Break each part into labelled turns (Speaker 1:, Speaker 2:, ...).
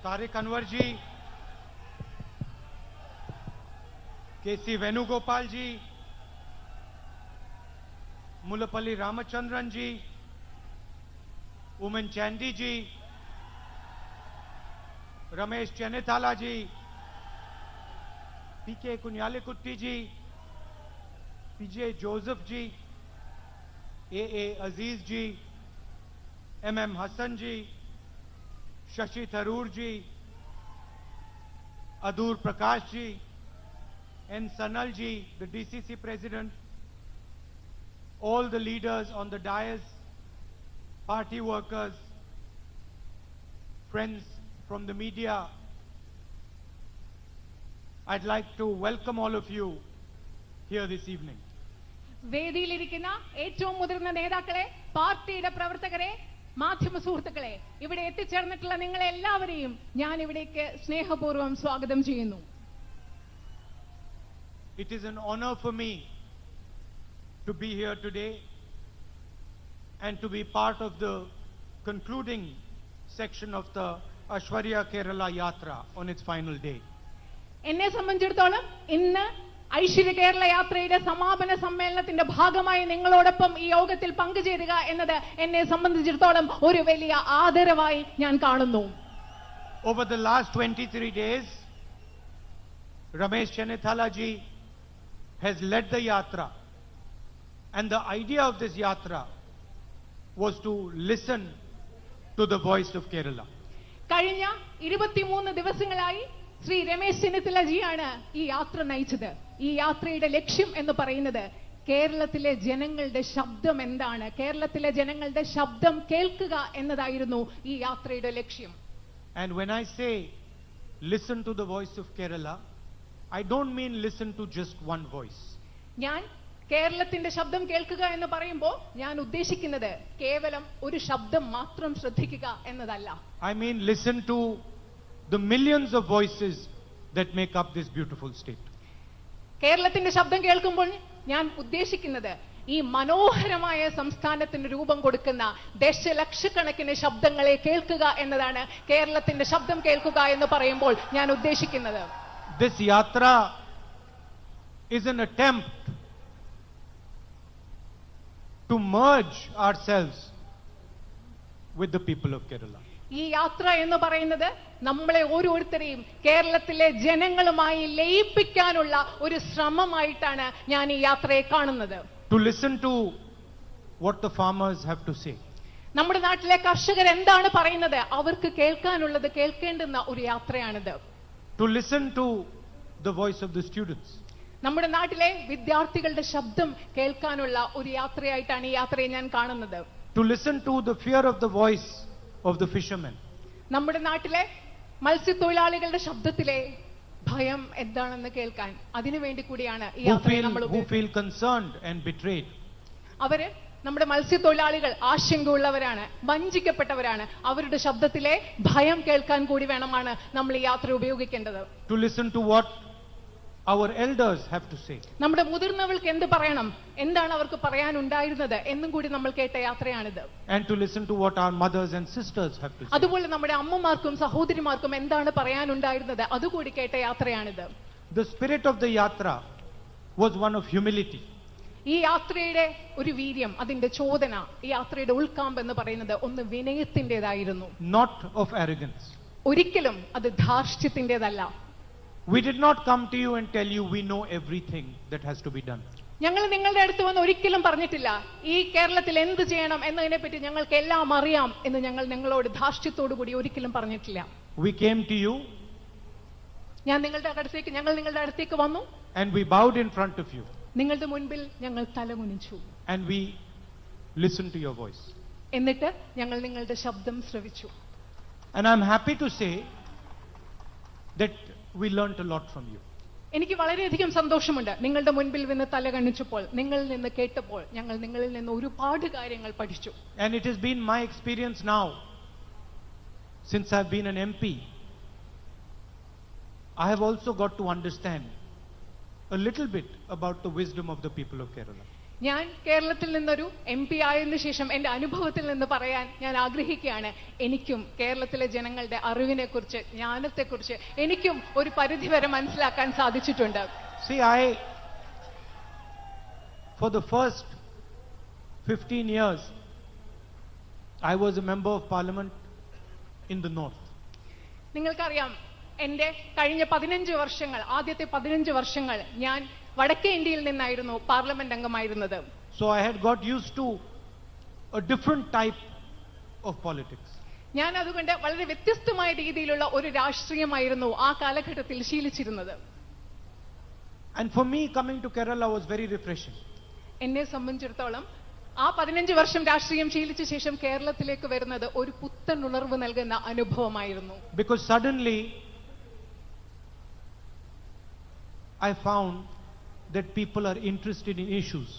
Speaker 1: Tariq Anwar ji, K.C. Venugopal ji, Mullapalli Ramachandran ji, Uman Chandy ji, Ramesh Chennithala ji, P.K. Kunyalikutti ji, P.J. Joseph ji, A.A. Aziz ji, M.M. Hassan ji, Shashi Tharoor ji, Adur Prakash ji, N. Sanal ji, the DCC President, all the leaders on the dais, party workers, friends from the media, I'd like to welcome all of you here this evening.
Speaker 2: വേദിയിലിരിക്കുന്ന ഏറ്റവും മുതിർന്ന നേതാക്കളെ, പാർട്ടിയുടെ പ്രവർത്തകരെ, മാധ്യമ സുഹൃത്തുക്കളെ, ഇവിടെ എത്തിച്ചേർന്നിട്ടുള്ള നിങ്ങളെ എല്ലാവരെയും ഞാൻ ഇവിടേക്ക് സ്നേഹപൂർവ്വം സ്വാഗതം ചെയ്യുന്നു.
Speaker 1: It is an honor for me to be here today and to be part of the concluding section of the Aishwarya Kerala Yatra on its final day.
Speaker 2: എന്നെ സംബന്ധിച്ചിടത്തോളം ഇന്ന് ഐശ്വര്യ കേരള യാത്രയുടെ സമാപന സമ്മേളനത്തിന്റെ ഭാഗമായി നിങ്ങളോടൊപ്പം ഈ യോഗത്തിൽ പങ്കുചേരുക എന്നത് എന്നെ സംബന്ധിച്ചിടത്തോളം ഒരു വലിയ ആദരവായി ഞാൻ കാണുന്നു.
Speaker 1: Over the last 23 days, Ramesh Chennithala ji has led the yatra, and the idea of this yatra was to listen to the voice of Kerala.
Speaker 2: കഴിഞ്ഞ 23 ദിവസങ്ങളായി ശ്രീ രമേശ് ചെന്നിത്തല ജിയാണ് ഈ യാത്ര നയിച്ചത്. ഈ യാത്രയുടെ ലക്ഷ്യം എന്ന് പറയുന്നത് കേരളത്തിലെ ജനങ്ങളുടെ ശബ്ദം എന്താണ്, കേരളത്തിലെ ജനങ്ങളുടെ ശബ്ദം കേൾക്കുക എന്നതായിരുന്നു ഈ യാത്രയുടെ ലക്ഷ്യം.
Speaker 1: And when I say listen to the voice of Kerala, I don't mean listen to just one voice.
Speaker 2: ഞാൻ കേരളത്തിന്റെ ശബ്ദം കേൾക്കുക എന്ന് പറയുമ്പോൾ ഞാൻ ഉദ്ദേശിക്കുന്നത് കേവലം ഒരു ശബ്ദം മാത്രം ശ്രദ്ധിക്കുക എന്നതല്ല.
Speaker 1: I mean listen to the millions of voices that make up this beautiful state.
Speaker 2: കേരളത്തിന്റെ ശബ്ദം കേൾക്കുമ്പോൾ ഞാൻ ഉദ്ദേശിക്കുന്നത് ഈ മനോഹരമായ സംസ്ഥാനത്തിന് രൂപം കൊടുക്കുന്ന ദശലക്ഷക്കണക്കിന് ശബ്ദങ്ങളെ കേൾക്കുക എന്നതാണ്. കേരളത്തിന്റെ ശബ്ദം കേൾക്കുക എന്ന് പറയുമ്പോൾ ഞാൻ ഉദ്ദേശിക്കുന്നത്.
Speaker 1: This yatra is an attempt to merge ourselves with the people of Kerala.
Speaker 2: ഈ യാത്ര എന്ന് പറയുന്നത് നമ്മളെ ഓരോരുത്തരെയും കേരളത്തിലെ ജനങ്ങളുമായി ലയിപ്പിക്കാനുള്ള ഒരു ശ്രമമായിട്ടാണ് ഞാൻ ഈ യാത്രയെ കാണുന്നത്.
Speaker 1: To listen to what the farmers have to say.
Speaker 2: നമ്മുടെ നാട്ടിലെ കർഷകർ എന്താണ് പറയുന്നത്, അവർക്ക് കേൾക്കാനുള്ളത് കേൾക്കേണ്ടുന്ന ഒരു യാത്രയാണിത്.
Speaker 1: To listen to the voice of the students.
Speaker 2: നമ്മുടെ നാട്ടിലെ വിദ്യാർത്ഥികളുടെ ശബ്ദം കേൾക്കാനുള്ള ഒരു യാത്രയായിട്ടാണ് ഈ യാത്രയെ ഞാൻ കാണുന്നത്.
Speaker 1: To listen to the fear of the voice of the fishermen.
Speaker 2: നമ്മുടെ നാട്ടിലെ മത്സ്യത്തൊഴിലാളികളുടെ ശബ്ദത്തിലെ ഭയം എന്താണെന്ന് കേൾക്കാൻ അതിനുവേണ്ടി കൂടിയാണ് ഈ യാത്രയെ നമ്മൾ
Speaker 1: who feel concerned and betrayed.
Speaker 2: അവര് നമ്മുടെ മത്സ്യത്തൊഴിലാളികൾ ആശങ്കയുള്ളവരാണ്, വഞ്ചിക്കപ്പെട്ടവരാണ്. അവരുടെ ശബ്ദത്തിലെ ഭയം കേൾക്കാൻ കൂടി വേണമാണ് നമ്മൾ ഈ യാത്ര ഉപയോഗിക്കേണ്ടത്.
Speaker 1: To listen to what our elders have to say.
Speaker 2: നമ്മുടെ മുതിർന്നവർക്ക് എന്ത് പറയണം, എന്താണ് അവർക്ക് പറയാനുണ്ടായിരുന്നത് എന്നും കൂടി നമ്മൾ കേട്ട യാത്രയാണിത്.
Speaker 1: And to listen to what our mothers and sisters have to say.
Speaker 2: അതുപോലെ നമ്മുടെ അമ്മമാർക്കും സഹോദരിമാർക്കും എന്താണ് പറയാനുണ്ടായിരുന്നത് അതുകൂടി കേട്ട യാത്രയാണിത്.
Speaker 1: The spirit of the yatra was one of humility.
Speaker 2: ഈ യാത്രയുടെ ഒരു വീര്യം, അതിന്റെ ചോദന, ഈ യാത്രയുടെ ഉൾക്കാമ്പ് എന്ന് പറയുന്നത് ഒന്ന് വിനയത്തിന്റേതായിരുന്നു,
Speaker 1: not of arrogance.
Speaker 2: ഒരിക്കലും അത് ധാർഷ്ട്യത്തിന്റേതല്ല.
Speaker 1: We did not come to you and tell you we know everything that has to be done.
Speaker 2: ഞങ്ങൾ നിങ്ങളുടെ അടുത്ത് വന്ന് ഒരിക്കലും പറഞ്ഞിട്ടില്ല ഈ കേരളത്തിൽ എന്ത് ചെയ്യണം എന്നതിനെ പറ്റി ഞങ്ങൾക്ക് എല്ലാം അറിയാം എന്ന് ഞങ്ങൾ നിങ്ങളോട് ധാർഷ്ട്യത്തോടു കൂടി ഒരിക്കലും പറഞ്ഞിട്ടില്ല.
Speaker 1: We came to you
Speaker 2: ഞങ്ങൾ നിങ്ങളുടെ അടുത്തേക്ക് വന്നു.
Speaker 1: and we bowed in front of you.
Speaker 2: നിങ്ങളുടെ മുൻപിൽ ഞങ്ങൾ തലകുനിച്ചു.
Speaker 1: And we listened to your voice.
Speaker 2: എന്നിട്ട് ഞങ്ങൾ നിങ്ങളുടെ ശബ്ദം ശ്രവിച്ചു.
Speaker 1: And I'm happy to say that we learnt a lot from you.
Speaker 2: എനിക്ക് വളരെയധികം സന്തോഷമുണ്ട് നിങ്ങളുടെ മുൻപിൽ നിന്ന് തലകണിച്ചപ്പോൾ, നിങ്ങളിൽ നിന്ന് കേട്ടപ്പോൾ ഞങ്ങൾ നിങ്ങളിൽ നിന്ന് ഒരുപാട് കാര്യങ്ങൾ പഠിച്ചു.
Speaker 1: And it has been my experience now, since I've been an MP, I have also got to understand a little bit about the wisdom of the people of Kerala.
Speaker 2: ഞാൻ കേരളത്തിൽ നിന്നൊരു MP ആയതിനു ശേഷം എന്റെ അനുഭവത്തിൽ നിന്ന് പറയാൻ ഞാൻ ആഗ്രഹിക്കുകയാണ്. എനിക്കും കേരളത്തിലെ ജനങ്ങളുടെ അറിവിനെക്കുറിച്ച്, ജ്ഞാനത്തെക്കുറിച്ച് എനിക്കും ഒരു പരിധിവരെ മനസ്സിലാക്കാൻ സാധിച്ചിട്ടുണ്ട്.
Speaker 1: See, for the first 15 years, I was a member of parliament in the north.
Speaker 2: നിങ്ങൾക്കറിയാം, എന്റെ കഴിഞ്ഞ 15 വർഷങ്ങൾ, ആദ്യത്തെ 15 വർഷങ്ങൾ ഞാൻ വടക്കേ ഇന്ത്യയിൽ നിന്നായിരുന്നു parliament അംഗമായിരുന്നത്.
Speaker 1: So I had got used to a different type of politics.
Speaker 2: ഞാൻ അതുകൊണ്ട് വളരെ വ്യത്യസ്തമായ രീതിയിലുള്ള ഒരു രാഷ്ട്രീയമായിരുന്നു ആ കാലഘട്ടത്തിൽ ശീലിച്ചിരുന്നത്.
Speaker 1: And for me, coming to Kerala was very refreshing.
Speaker 2: എന്നെ സംബന്ധിച്ചിടത്തോളം ആ 15 വർഷം രാഷ്ട്രീയം ശീലിച്ച ശേഷം കേരളത്തിലേക്ക് വരുന്നത് ഒരു പുത്തൻ ഉണർവ് നൽകുന്ന അനുഭവമായിരുന്നു.
Speaker 1: Because suddenly I found that people are interested in issues.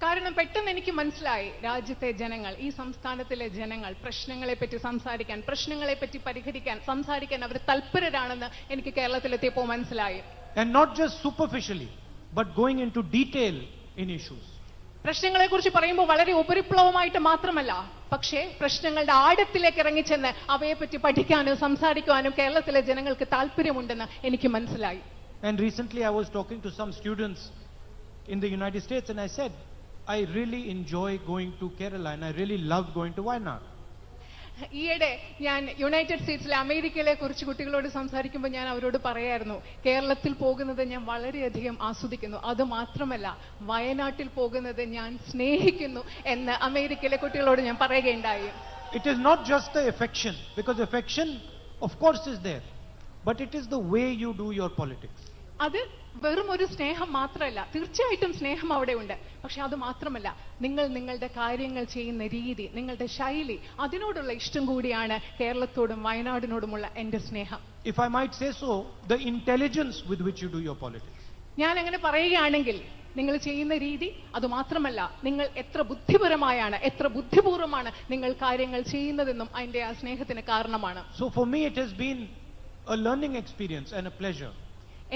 Speaker 2: കാരണം പെട്ടെന്ന് എനിക്ക് മനസ്സിലായി, രാജ്യത്തെ ജനങ്ങൾ, ഈ സംസ്ഥാനത്തിലെ ജനങ്ങൾ പ്രശ്നങ്ങളെ പറ്റി സംസാരിക്കാൻ, പ്രശ്നങ്ങളെ പറ്റി പരിഹരിക്കാൻ, സംസാരിക്കാൻ അവർ തൽപരരാണെന്ന് എനിക്ക് കേരളത്തിലെത്തിയപ്പോൾ മനസ്സിലായി.
Speaker 1: And not just superficially, but going into detail in issues.
Speaker 2: പ്രശ്നങ്ങളെ കുറിച്ച് പറയുമ്പോൾ വളരെ ഉപരിപ്ലവമായിട്ട് മാത്രമല്ല, പക്ഷേ പ്രശ്നങ്ങളുടെ ആഴത്തിലേക്ക് ഇറങ്ങിച്ചെന്ന് അവയെപ്പറ്റി പഠിക്കാനും സംസാരിക്കുവാനും കേരളത്തിലെ ജനങ്ങൾക്ക് താല്പര്യമുണ്ടെന്ന് എനിക്ക് മനസ്സിലായി.
Speaker 1: And recently I was talking to some students in the United States and I said, I really enjoy going to Kerala and I really love going to Wayanad.
Speaker 2: ഈയിടെ ഞാൻ യുണൈറ്റഡ് സ്റ്റേറ്റ്സിലെ അമേരിക്കയിലെ കുറച്ച് കുട്ടികളോട് സംസാരിക്കുമ്പോൾ ഞാൻ അവരോട് പറയായിരുന്നു, കേരളത്തിൽ പോകുന്നത് ഞാൻ വളരെയധികം ആസ്വദിക്കുന്നു, അത് മാത്രമല്ല വയനാട്ടിൽ പോകുന്നത് ഞാൻ സ്നേഹിക്കുന്നു എന്ന് അമേരിക്കയിലെ കുട്ടികളോട് ഞാൻ പറയുകയുണ്ടായി.
Speaker 1: It is not just the affection, because affection of course is there, but it is the way you do your politics.
Speaker 2: അത് വെറും ഒരു സ്നേഹം മാത്രമല്ല, തീർച്ചയായിട്ടും സ്നേഹം അവിടെ ഉണ്ട്, പക്ഷെ അത് മാത്രമല്ല, നിങ്ങൾ നിങ്ങളുടെ കാര്യങ്ങൾ ചെയ്യുന്ന രീതി, നിങ്ങളുടെ ശൈലി, അതിനോടുള്ള ഇഷ്ടം കൂടിയാണ് കേരളത്തോടും വയനാടിനോടുമുള്ള എന്റെ സ്നേഹം.
Speaker 1: If I might say so, the intelligence with which you do your politics.
Speaker 2: ഞാൻ അങ്ങനെ പറയുകയാണെങ്കിൽ നിങ്ങൾ ചെയ്യുന്ന രീതി, അത് മാത്രമല്ല നിങ്ങൾ എത്ര ബുദ്ധിപരമായാണ്, എത്ര ബുദ്ധിപൂർവ്വമാണ് നിങ്ങൾ കാര്യങ്ങൾ ചെയ്യുന്നതെന്നും അതിന്റെ ആ സ്നേഹത്തിന് കാരണമാണ്.
Speaker 1: So for me it has been a learning experience and a pleasure.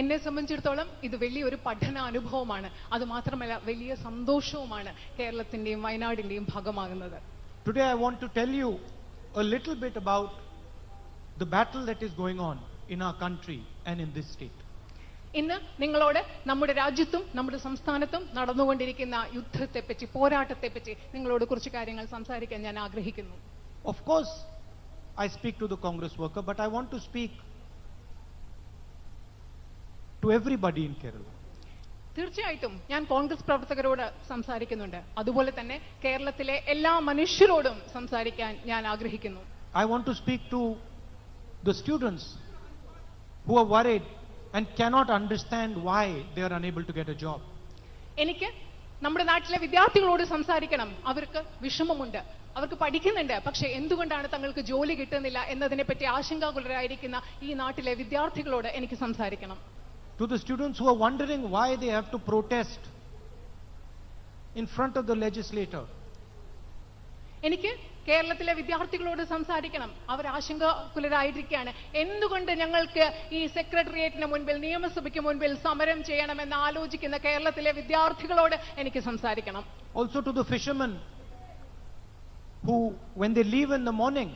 Speaker 2: എന്നെ സംബന്ധിച്ചിടത്തോളം ഇത് വലിയൊരു പഠന അനുഭവമാണ്, അത് മാത്രമല്ല വലിയ സന്തോഷവുമാണ് കേരളത്തിന്റെയും വയനാടിന്റെയും ഭാഗമാകുന്നത്.
Speaker 1: Today I want to tell you a little bit about the battle that is going on in our country and in this state.
Speaker 2: ഇന്ന് നിങ്ങളോട് നമ്മുടെ രാജ്യത്തും നമ്മുടെ സംസ്ഥാനത്തും നടന്നുകൊണ്ടിരിക്കുന്ന യുദ്ധത്തെപ്പറ്റി, പോരാട്ടത്തെപ്പറ്റി നിങ്ങളോട് കുറച്ച് കാര്യങ്ങൾ സംസാരിക്കാൻ ഞാൻ ആഗ്രഹിക്കുന്നു.
Speaker 1: Of course I speak to the Congress worker, but I want to speak to everybody in Kerala.
Speaker 2: തീർച്ചയായിട്ടും ഞാൻ കോൺഗ്രസ് പ്രവർത്തകരോട് സംസാരിക്കുന്നുണ്ട്, അതുപോലെ തന്നെ കേരളത്തിലെ എല്ലാ മനുഷ്യരോടും സംസാരിക്കാൻ ഞാൻ ആഗ്രഹിക്കുന്നു.
Speaker 1: I want to speak to the students who are worried and cannot understand why they are unable to get a job.
Speaker 2: എനിക്ക് നമ്മുടെ നാട്ടിലെ വിദ്യാർത്ഥികളോട് സംസാരിക്കണം. അവർക്ക് വിഷമമുണ്ട്, അവർക്ക് പഠിക്കുന്നുണ്ട്, പക്ഷെ എന്തുകൊണ്ടാണ് തങ്ങൾക്ക് ജോലി കിട്ടുന്നില്ല എന്നതിനെ പറ്റി ആശങ്കാകുലരായിരിക്കുന്ന ഈ നാട്ടിലെ വിദ്യാർത്ഥികളോട് എനിക്ക് സംസാരിക്കണം.
Speaker 1: To the students who are wondering why they have to protest in front of the legislator.
Speaker 2: എനിക്ക് കേരളത്തിലെ വിദ്യാർത്ഥികളോട് സംസാരിക്കണം. അവർ ആശങ്കാകുലരായിരിക്കുകയാണ്, എന്തുകൊണ്ട് ഞങ്ങൾക്ക് ഈ സെക്രട്ടേറിയറ്റിന് മുൻപിൽ, നിയമസഭയ്ക്ക് മുൻപിൽ സമരം ചെയ്യണമെന്ന് ആലോചിക്കുന്ന കേരളത്തിലെ വിദ്യാർത്ഥികളോട് എനിക്ക് സംസാരിക്കണം.
Speaker 1: Also to the fishermen who, when they leave in the morning,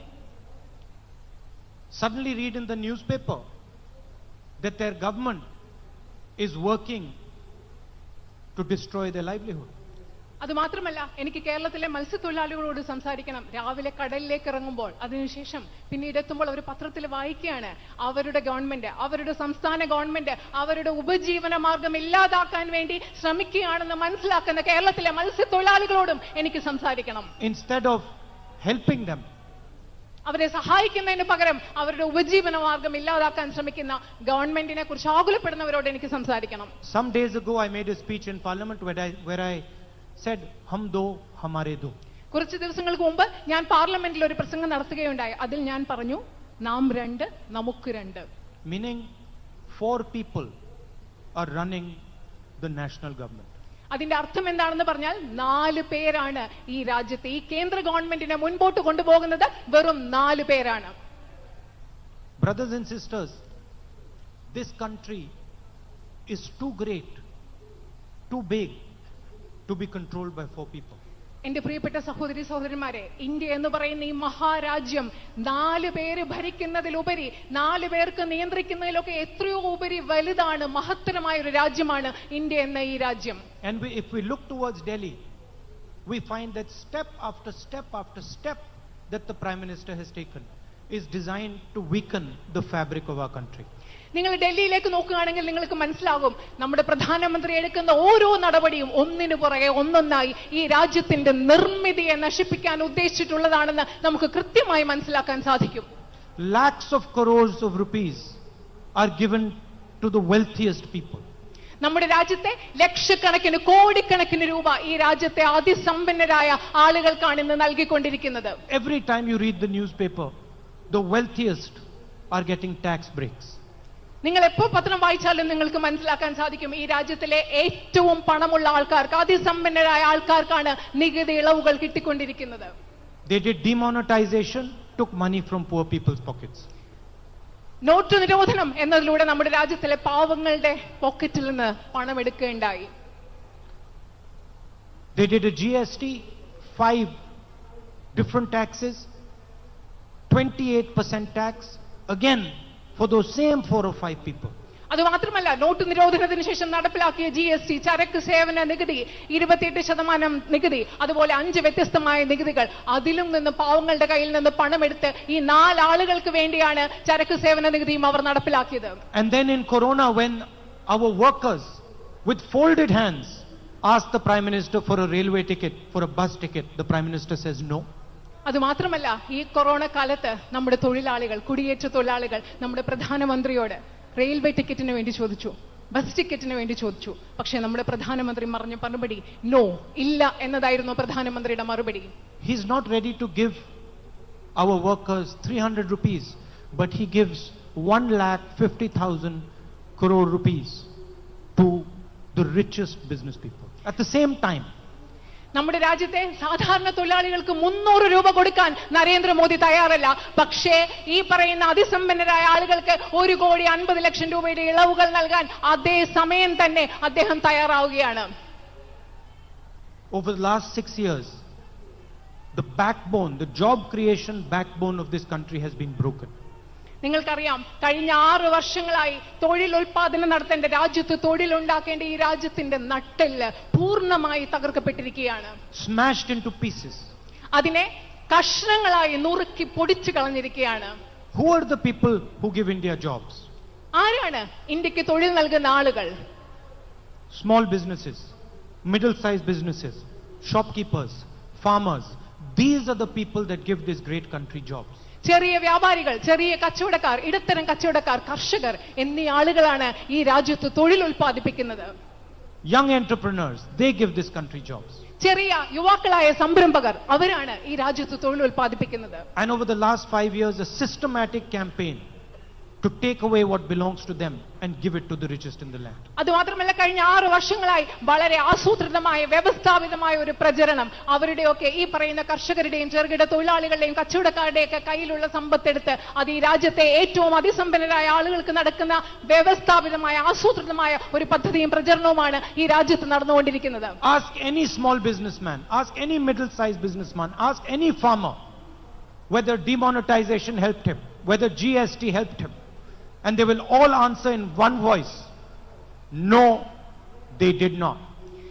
Speaker 1: suddenly read in the newspaper that their government is working to destroy their livelihood.
Speaker 2: അത് മാത്രമല്ല, എനിക്ക് കേരളത്തിലെ മത്സ്യത്തൊഴിലാളികളോട് സംസാരിക്കണം. രാവിലെ കടലിലേക്ക് ഇറങ്ങുമ്പോൾ അതിനുശേഷം പിന്നീട് എത്തുമ്പോൾ അവർ പത്രത്തിൽ വായിക്കുകയാണ്, അവരുടെ ഗവൺമെന്റ്, അവരുടെ സംസ്ഥാന ഗവൺമെന്റ് അവരുടെ ഉപജീവന മാർഗം ഇല്ലാതാക്കാൻ വേണ്ടി ശ്രമിക്കുകയാണെന്ന് മനസ്സിലാക്കുന്ന കേരളത്തിലെ മത്സ്യത്തൊഴിലാളികളോടും എനിക്ക് സംസാരിക്കണം.
Speaker 1: Instead of helping them,
Speaker 2: അവരെ സഹായിക്കുന്നതിന് പകരം അവരുടെ ഉപജീവന മാർഗം ഇല്ലാതാക്കാൻ ശ്രമിക്കുന്ന ഗവൺമെന്റിനെ കുറിച്ച് ആകുലപ്പെടുന്നവരോട് എനിക്ക് സംസാരിക്കണം.
Speaker 1: Some days ago I made a speech in parliament where I said hum do hamare do.
Speaker 2: കുറച്ച് ദിവസങ്ങൾക്ക് മുമ്പ് ഞാൻ പാർലമെന്റിൽ ഒരു പ്രസംഗം നടത്തുകയുണ്ടായി. അതിൽ ഞാൻ പറഞ്ഞു, നാം രണ്ട്, നമുക്ക് രണ്ട്.
Speaker 1: Meaning 4 people are running the national government.
Speaker 2: അതിന്റെ അർത്ഥം എന്താണെന്ന് പറഞ്ഞാൽ 4 പേരാണ് ഈ രാജ്യത്തെ, ഈ കേന്ദ്ര ഗവൺമെന്റിനെ മുൻപോട്ട് കൊണ്ടുപോകുന്നത്. വെറും 4 പേരാണ്.
Speaker 1: Brothers and sisters, this country is too great, too big, to be controlled by 4 people.
Speaker 2: എന്റെ പ്രിയപ്പെട്ട സഹോദരി സഹോദരന്മാരെ, ഇന്ത്യ എന്ന് പറയുന്ന ഈ മഹാരാജ്യം 4 പേര് ഭരിക്കുന്നതിലുപരി 4 പേർക്ക് നിയന്ത്രിക്കുന്നതിലൊക്കെ എത്രയോ ഉപരി വലുതാണ്, മഹത്തരമായ ഒരു രാജ്യമാണ് ഇന്ത്യ എന്ന ഈ രാജ്യം.
Speaker 1: And if we look towards Delhi, we find that step after step after step that the Prime Minister has taken is designed to weaken the fabric of our country.
Speaker 2: നിങ്ങൾ ഡൽഹിയിലേക്ക് നോക്കുകയാണെങ്കിൽ നിങ്ങൾക്ക് മനസ്സിലാകും, നമ്മുടെ പ്രധാനമന്ത്രി എടുക്കുന്ന ഓരോ നടപടിയും ഒന്നിനു പുറകെ ഒന്നൊന്നായി ഈ രാജ്യത്തിന്റെ നിർമ്മിതിയെ നശിപ്പിക്കാൻ ഉദ്ദേശിച്ചിട്ടുള്ളതാണെന്ന് നമുക്ക് കൃത്യമായി മനസ്സിലാക്കാൻ സാധിക്കും.
Speaker 1: Lakhs of crores of rupees are given to the wealthiest people.
Speaker 2: നമ്മുടെ രാജ്യത്തെ ലക്ഷക്കണക്കിന് കോടിക്കണക്കിന് രൂപ ഈ രാജ്യത്തെ അതിസമ്പന്നരായ ആളുകൾക്കാണ് ഇന്ന് നൽകിക്കൊണ്ടിരിക്കുന്നത്.
Speaker 1: Every time you read the newspaper, the wealthiest are getting tax breaks.
Speaker 2: നിങ്ങൾ എപ്പോൾ പത്രം വായിച്ചാലും നിങ്ങൾക്ക് മനസ്സിലാക്കാൻ സാധിക്കും, ഈ രാജ്യത്തിലെ ഏറ്റവും പണമുള്ള ആൾക്കാർക്ക്, അതിസമ്പന്നരായ ആൾക്കാർക്കാണ് നികുതി ഇളവുകൾ കിട്ടിക്കൊണ്ടിരിക്കുന്നത്.
Speaker 1: They did demonetization, took money from poor people's pockets.
Speaker 2: Note നിരോധനം എന്നതിലൂടെ നമ്മുടെ രാജ്യത്തിലെ പാവങ്ങളുടെ പോക്കറ്റിൽ നിന്ന് പണം എടുക്കുകയുണ്ടായി.
Speaker 1: They did a GST, 5 different taxes, 28% tax, again for those same 4 or 5 people.
Speaker 2: അത് മാത്രമല്ല, നോട്ട് നിരോധനത്തിന് ശേഷം നടപ്പിലാക്കിയ GST, ചരക്ക് സേവന നികുതി, 28% നികുതി, അതുപോലെ 5 വ്യത്യസ്തമായ നികുതികൾ, അതിലും നിന്ന് പാവങ്ങളുടെ കയ്യിൽ നിന്ന് പണമെടുത്ത് ഈ 4 ആളുകൾക്ക് വേണ്ടിയാണ് ചരക്ക് സേവന നികുതിയും അവർ നടപ്പിലാക്കിയത്.
Speaker 1: And then in Corona, when our workers with folded hands asked the Prime Minister for a railway ticket, for a bus ticket, the Prime Minister says no.
Speaker 2: അത് മാത്രമല്ല, ഈ കൊറോണ കാലത്ത് നമ്മുടെ തൊഴിലാളികൾ, കുടിയേറ്റ തൊഴിലാളികൾ നമ്മുടെ പ്രധാനമന്ത്രിയോട് റെയിൽവേ ടിക്കറ്റിന് വേണ്ടി ചോദിച്ചു, ബസ് ടിക്കറ്റിന് വേണ്ടി ചോദിച്ചു. പക്ഷേ നമ്മുടെ പ്രധാനമന്ത്രി പറഞ്ഞ മറുപടി നോ, ഇല്ല എന്നതായിരുന്നു പ്രധാനമന്ത്രിയുടെ മറുപടി.
Speaker 1: He is not ready to give our workers 300 rupees, but he gives 1,50,000 crore rupees to the richest business people. At the same time,
Speaker 2: നമ്മുടെ രാജ്യത്തെ സാധാരണ തൊഴിലാളികൾക്ക് 300 രൂപ കൊടുക്കാൻ നരേന്ദ്രമോദി തയ്യാറല്ല. പക്ഷേ ഈ പറയുന്ന അതിസമ്പന്നരായ ആളുകൾക്ക് 1,50,00,000 രൂപയുടെ ഇളവുകൾ നൽകാൻ അതേ സമയം തന്നെ അദ്ദേഹം തയ്യാറാവുകയാണ്.
Speaker 1: over the last 6 years, the backbone, the job creation backbone of this country has been broken.
Speaker 2: നിങ്ങൾക്കറിയാം, കഴിഞ്ഞ 6 വർഷങ്ങളായി തൊഴിൽ ഉൽപാദനം നടത്തേണ്ട, രാജ്യത്ത് തൊഴിലുണ്ടാക്കേണ്ട ഈ രാജ്യത്തിന്റെ നട്ടെല്ല് പൂർണ്ണമായി തകർക്കപ്പെട്ടിരിക്കുകയാണ്.
Speaker 1: Smashed into pieces.
Speaker 2: അതിനെ കഷ്ണങ്ങളായി നുറുക്കി പൊടിച്ചു കളഞ്ഞിരിക്കുകയാണ്.
Speaker 1: Who are the people who give India jobs?
Speaker 2: ആരാണ് ഇന്ത്യക്ക് തൊഴിൽ നൽകുന്ന ആളുകൾ?
Speaker 1: Small businesses, middle-sized businesses, shopkeepers, farmers. These are the people that give this great country jobs.
Speaker 2: ചെറിയ വ്യാപാരികൾ, ചെറിയ കച്ചവടക്കാർ, ഇടത്തരം കച്ചവടക്കാർ, കർഷകർ എന്നീ ആളുകളാണ് ഈ രാജ്യത്ത് തൊഴിൽ ഉൽപ്പാദിപ്പിക്കുന്നത്.
Speaker 1: Young entrepreneurs, they give this country jobs.
Speaker 2: ചെറിയ യുവാക്കളായ സംരംഭകർ, അവരാണ് ഈ രാജ്യത്ത് തൊഴിൽ ഉൽപ്പാദിപ്പിക്കുന്നത്.
Speaker 1: And over the last 5 years, a systematic campaign to take away what belongs to them and give it to the richest in the land.
Speaker 2: അതുമാത്രമല്ല, കഴിഞ്ഞ 6 വർഷങ്ങളായി വളരെ ആസൂത്രിതമായ, വ്യവസ്ഥാപിതമായ ഒരു പ്രചരണം അവരുടെയൊക്കെ, ഈ പറയുന്ന കർഷകരുടെയും ചെറുകിട തൊഴിലാളികളുടെയും കച്ചവടക്കാരുടെയൊക്കെ കയ്യിലുള്ള സമ്പത്തെടുത്ത് അത് ഈ രാജ്യത്തെ ഏറ്റവും അതിസമ്പന്നരായ ആളുകൾക്ക് നടക്കുന്ന വ്യവസ്ഥാപിതമായ, ആസൂത്രിതമായ ഒരു പദ്ധതിയും പ്രചരണവുമാണ് ഈ രാജ്യത്ത് നടന്നുകൊണ്ടിരിക്കുന്നത്.
Speaker 1: Ask any small businessman, ask any middle-sized businessman, ask any farmer whether demonetization helped him, whether GST helped him. And they will all answer in one voice, no, they did not.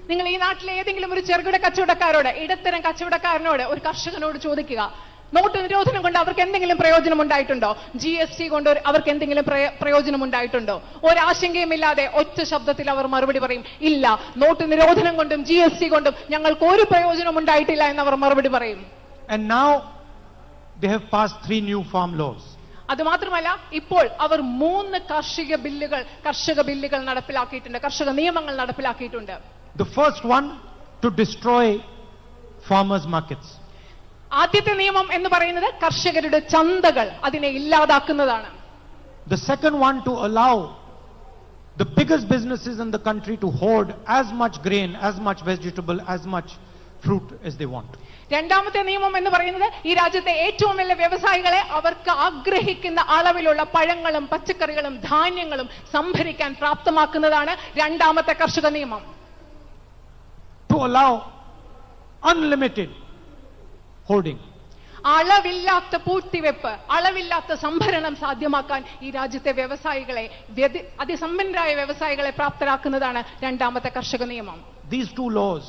Speaker 2: നിങ്ങൾ ഈ നാട്ടിലെ ഏതെങ്കിലും ഒരു ചെറുകിട കച്ചവടക്കാരോട്, ഇടത്തരം കച്ചവടക്കാരനോട്, ഒരു കർഷകനോട് ചോദിക്കുക, not നിരോധനം കൊണ്ട് അവർക്ക് എന്തെങ്കിലും പ്രയോജനം ഉണ്ടായിട്ടുണ്ടോ? GST കൊണ്ട് അവർക്ക് എന്തെങ്കിലും പ്രയോജനം ഉണ്ടായിട്ടുണ്ടോ? ഒരാശങ്കയുമില്ലാതെ ഒറ്റ ശബ്ദത്തിൽ അവർ മറുപടി പറയും, ഇല്ല, നോട്ട് നിരോധനം കൊണ്ടും GST കൊണ്ടും ഞങ്ങൾക്ക് ഒരു പ്രയോജനം ഉണ്ടായിട്ടില്ല എന്ന് അവർ മറുപടി പറയും.
Speaker 1: And now they have passed 3 new farm laws.
Speaker 2: അതുമാത്രമല്ല, ഇപ്പോൾ അവർ 3 കർഷക ബില്ലുകൾ നടപ്പിലാക്കിയിട്ടുണ്ട്, കർഷക നിയമങ്ങൾ നടപ്പിലാക്കിയിട്ടുണ്ട്.
Speaker 1: The first one, to destroy farmers' markets.
Speaker 2: ആദ്യത്തെ നിയമം എന്ന് പറയുന്നത് കർഷകരുടെ ചന്തകൾ, അതിനെ ഇല്ലാതാക്കുന്നതാണ്.
Speaker 1: The second one, to allow the biggest businesses in the country to hoard as much grain, as much vegetable, as much fruit as they want.
Speaker 2: രണ്ടാമത്തെ നിയമം എന്ന് പറയുന്നത് ഈ രാജ്യത്തെ ഏറ്റവും വലിയ വ്യവസായികളെ അവർക്ക് ആഗ്രഹിക്കുന്ന അളവിലുള്ള പഴങ്ങളും പച്ചക്കറികളും ധാന്യങ്ങളും സംഭരിക്കാൻ പ്രാപ്തമാക്കുന്നതാണ് രണ്ടാമത്തെ കർഷക നിയമം.
Speaker 1: To allow unlimited hoarding.
Speaker 2: അളവില്ലാത്ത പൂഴ്ത്തിവെപ്പ്, അളവില്ലാത്ത സംഭരണം സാധ്യമാക്കാൻ ഈ രാജ്യത്തെ വ്യവസായികളെ, അതിസമ്പന്നരായ വ്യവസായികളെ പ്രാപ്തരാക്കുന്നതാണ് രണ്ടാമത്തെ കർഷക നിയമം.
Speaker 1: These two laws,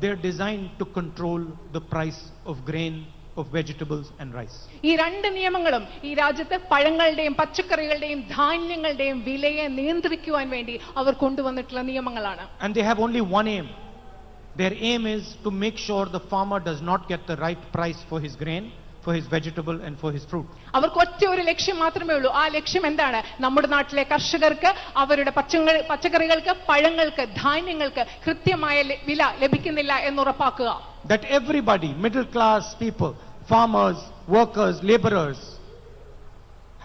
Speaker 1: they are designed to control the price of grain, of vegetables and rice.
Speaker 2: ഈ രണ്ട് നിയമങ്ങളും ഈ രാജ്യത്ത് പഴങ്ങളുടെയും പച്ചക്കറികളുടെയും ധാന്യങ്ങളുടെയും വിലയെ നിയന്ത്രിക്കുവാൻ വേണ്ടി അവർ കൊണ്ടുവന്നിട്ടുള്ള നിയമങ്ങളാണ്.
Speaker 1: And they have only one aim. Their aim is to make sure the farmer does not get the right price for his grain, for his vegetable and for his fruit.
Speaker 2: അവർക്ക് ഒറ്റ ഒരു ലക്ഷ്യം മാത്രമേ ഉള്ളൂ. ആ ലക്ഷ്യം എന്താണ്? നമ്മുടെ നാട്ടിലെ കർഷകർക്ക് അവരുടെ പച്ചക്കറികൾക്ക്, പഴങ്ങൾക്ക്, ധാന്യങ്ങൾക്ക് കൃത്യമായ വില ലഭിക്കുന്നില്ല എന്ന് ഉറപ്പാക്കുക.
Speaker 1: That everybody, middle class people, farmers, workers, laborers,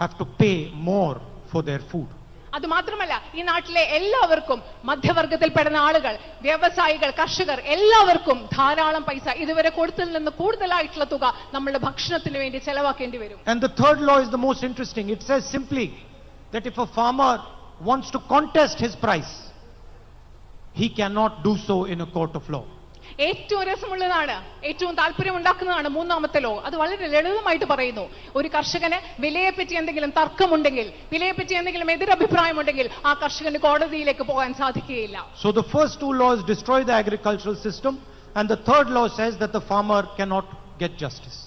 Speaker 1: have to pay more for their food.
Speaker 2: അത് മാത്രമല്ല, ഈ നാട്ടിലെ എല്ലാവർക്കും, മധ്യവർഗത്തിൽപ്പെടുന്ന ആളുകൾ, വ്യവസായികൾ, കർഷകർ എല്ലാവർക്കും ധാരാളം പൈസ, ഇതുവരെ കൊടുത്തതിൽ നിന്ന് കൂടുതലായിട്ടുള്ള തുക നമ്മളുടെ ഭക്ഷണത്തിന് വേണ്ടി ചെലവാക്കേണ്ടി വരും.
Speaker 1: And the third law is the most interesting. It says simply that if a farmer wants to contest his price, he cannot do so in a court of law.
Speaker 2: ഏറ്റവും രസമുള്ളതാണ്, ഏറ്റവും താല്പര്യം ഉണ്ടാക്കുന്നതാണ് മൂന്നാമത്തെ ലോ. അത് വളരെ ലളിതമായിട്ട് പറയുന്നു. ഒരു കർഷകന് വിലയെപ്പറ്റി എന്തെങ്കിലും തർക്കമുണ്ടെങ്കിൽ, വിലയെപ്പറ്റി എന്തെങ്കിലും എതിരഭിപ്രായമുണ്ടെങ്കിൽ ആ കർഷകന് കോടതിയിലേക്ക് പോകാൻ സാധിക്കുകയില്ല.
Speaker 1: So the first two laws destroy the agricultural system, and the third law says that the farmer cannot get justice.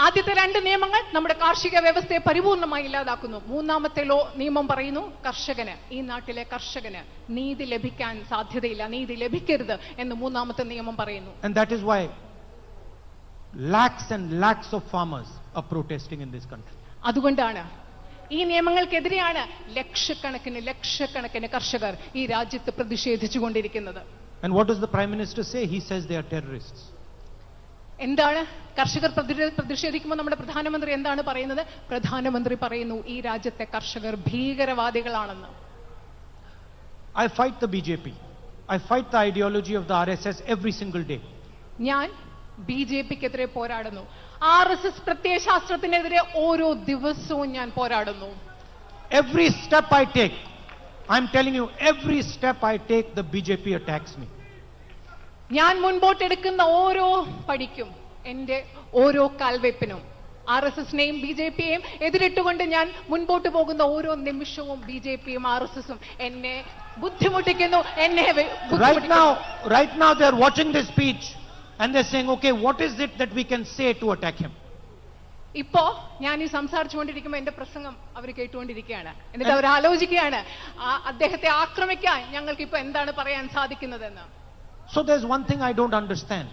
Speaker 2: ആദ്യത്തെ രണ്ട് നിയമങ്ങൾ നമ്മുടെ കാർഷിക വ്യവസ്ഥയെ പരിപൂർണമായി ഇല്ലാതാക്കുന്നു. മൂന്നാമത്തെ നിയമം പറയുന്നു കർഷകന്, ഈ നാട്ടിലെ കർഷകന് നീതി ലഭിക്കാൻ സാധ്യതയില്ല, നീതി ലഭിക്കരുത് എന്ന് മൂന്നാമത്തെ നിയമം പറയുന്നു.
Speaker 1: And that is why lakhs and lakhs of farmers are protesting in this country.
Speaker 2: അതുകൊണ്ടാണ് ഈ നിയമങ്ങൾക്കെതിരെയാണ് ലക്ഷക്കണക്കിന് കർഷകർ ഈ രാജ്യത്ത് പ്രതിഷേധിച്ചുകൊണ്ടിരിക്കുന്നത്.
Speaker 1: And what does the Prime Minister say? He says they are terrorists.
Speaker 2: എന്താണ് കർഷകർ പ്രതിഷേധിക്കുമ്പോൾ നമ്മുടെ പ്രധാനമന്ത്രി എന്താണ് പറയുന്നത്? പ്രധാനമന്ത്രി പറയുന്നു ഈ രാജ്യത്തെ കർഷകർ ഭീകരവാദികളാണെന്ന്.
Speaker 1: I fight the BJP. I fight the ideology of the RSS every single day.
Speaker 2: ഞാൻ ബിജെപിക്കെതിരെ പോരാടുന്നു. RSS പ്രത്യയശാസ്ത്രത്തിനെതിരെ ഓരോ ദിവസവും ഞാൻ പോരാടുന്നു.
Speaker 1: Every step I take, I'm telling you, every step I take, the BJP attacks me.
Speaker 2: ഞാൻ മുൻപോട്ടെടുക്കുന്ന ഓരോ പടിക്കും, എന്റെ ഓരോ കാൽവെപ്പിനും RSSനെയും BJPയെയും എതിരിട്ടുകൊണ്ട് ഞാൻ മുൻപോട്ട് പോകുന്ന ഓരോ നിമിഷവും BJPയും RSSും എന്നെ ബുദ്ധിമുട്ടിക്കുന്നു, എന്നെ
Speaker 1: Right now they are watching this speech and they're saying, okay, what is it that we can say to attack him?
Speaker 2: ഇപ്പോ ഞാൻ ഈ സംസാരിച്ചുകൊണ്ടിരിക്കുമ്പോൾ എന്റെ പ്രസംഗം അവർ കേട്ടുകൊണ്ടിരിക്കുകയാണ്. എന്നിട്ട് അവർ ആലോചിക്കുകയാണ് അദ്ദേഹത്തെ ആക്രമിക്കാൻ ഞങ്ങൾക്ക് ഇപ്പൊ എന്താണ് പറയാൻ സാധിക്കുന്നതെന്ന്.
Speaker 1: So there's one thing I don't understand.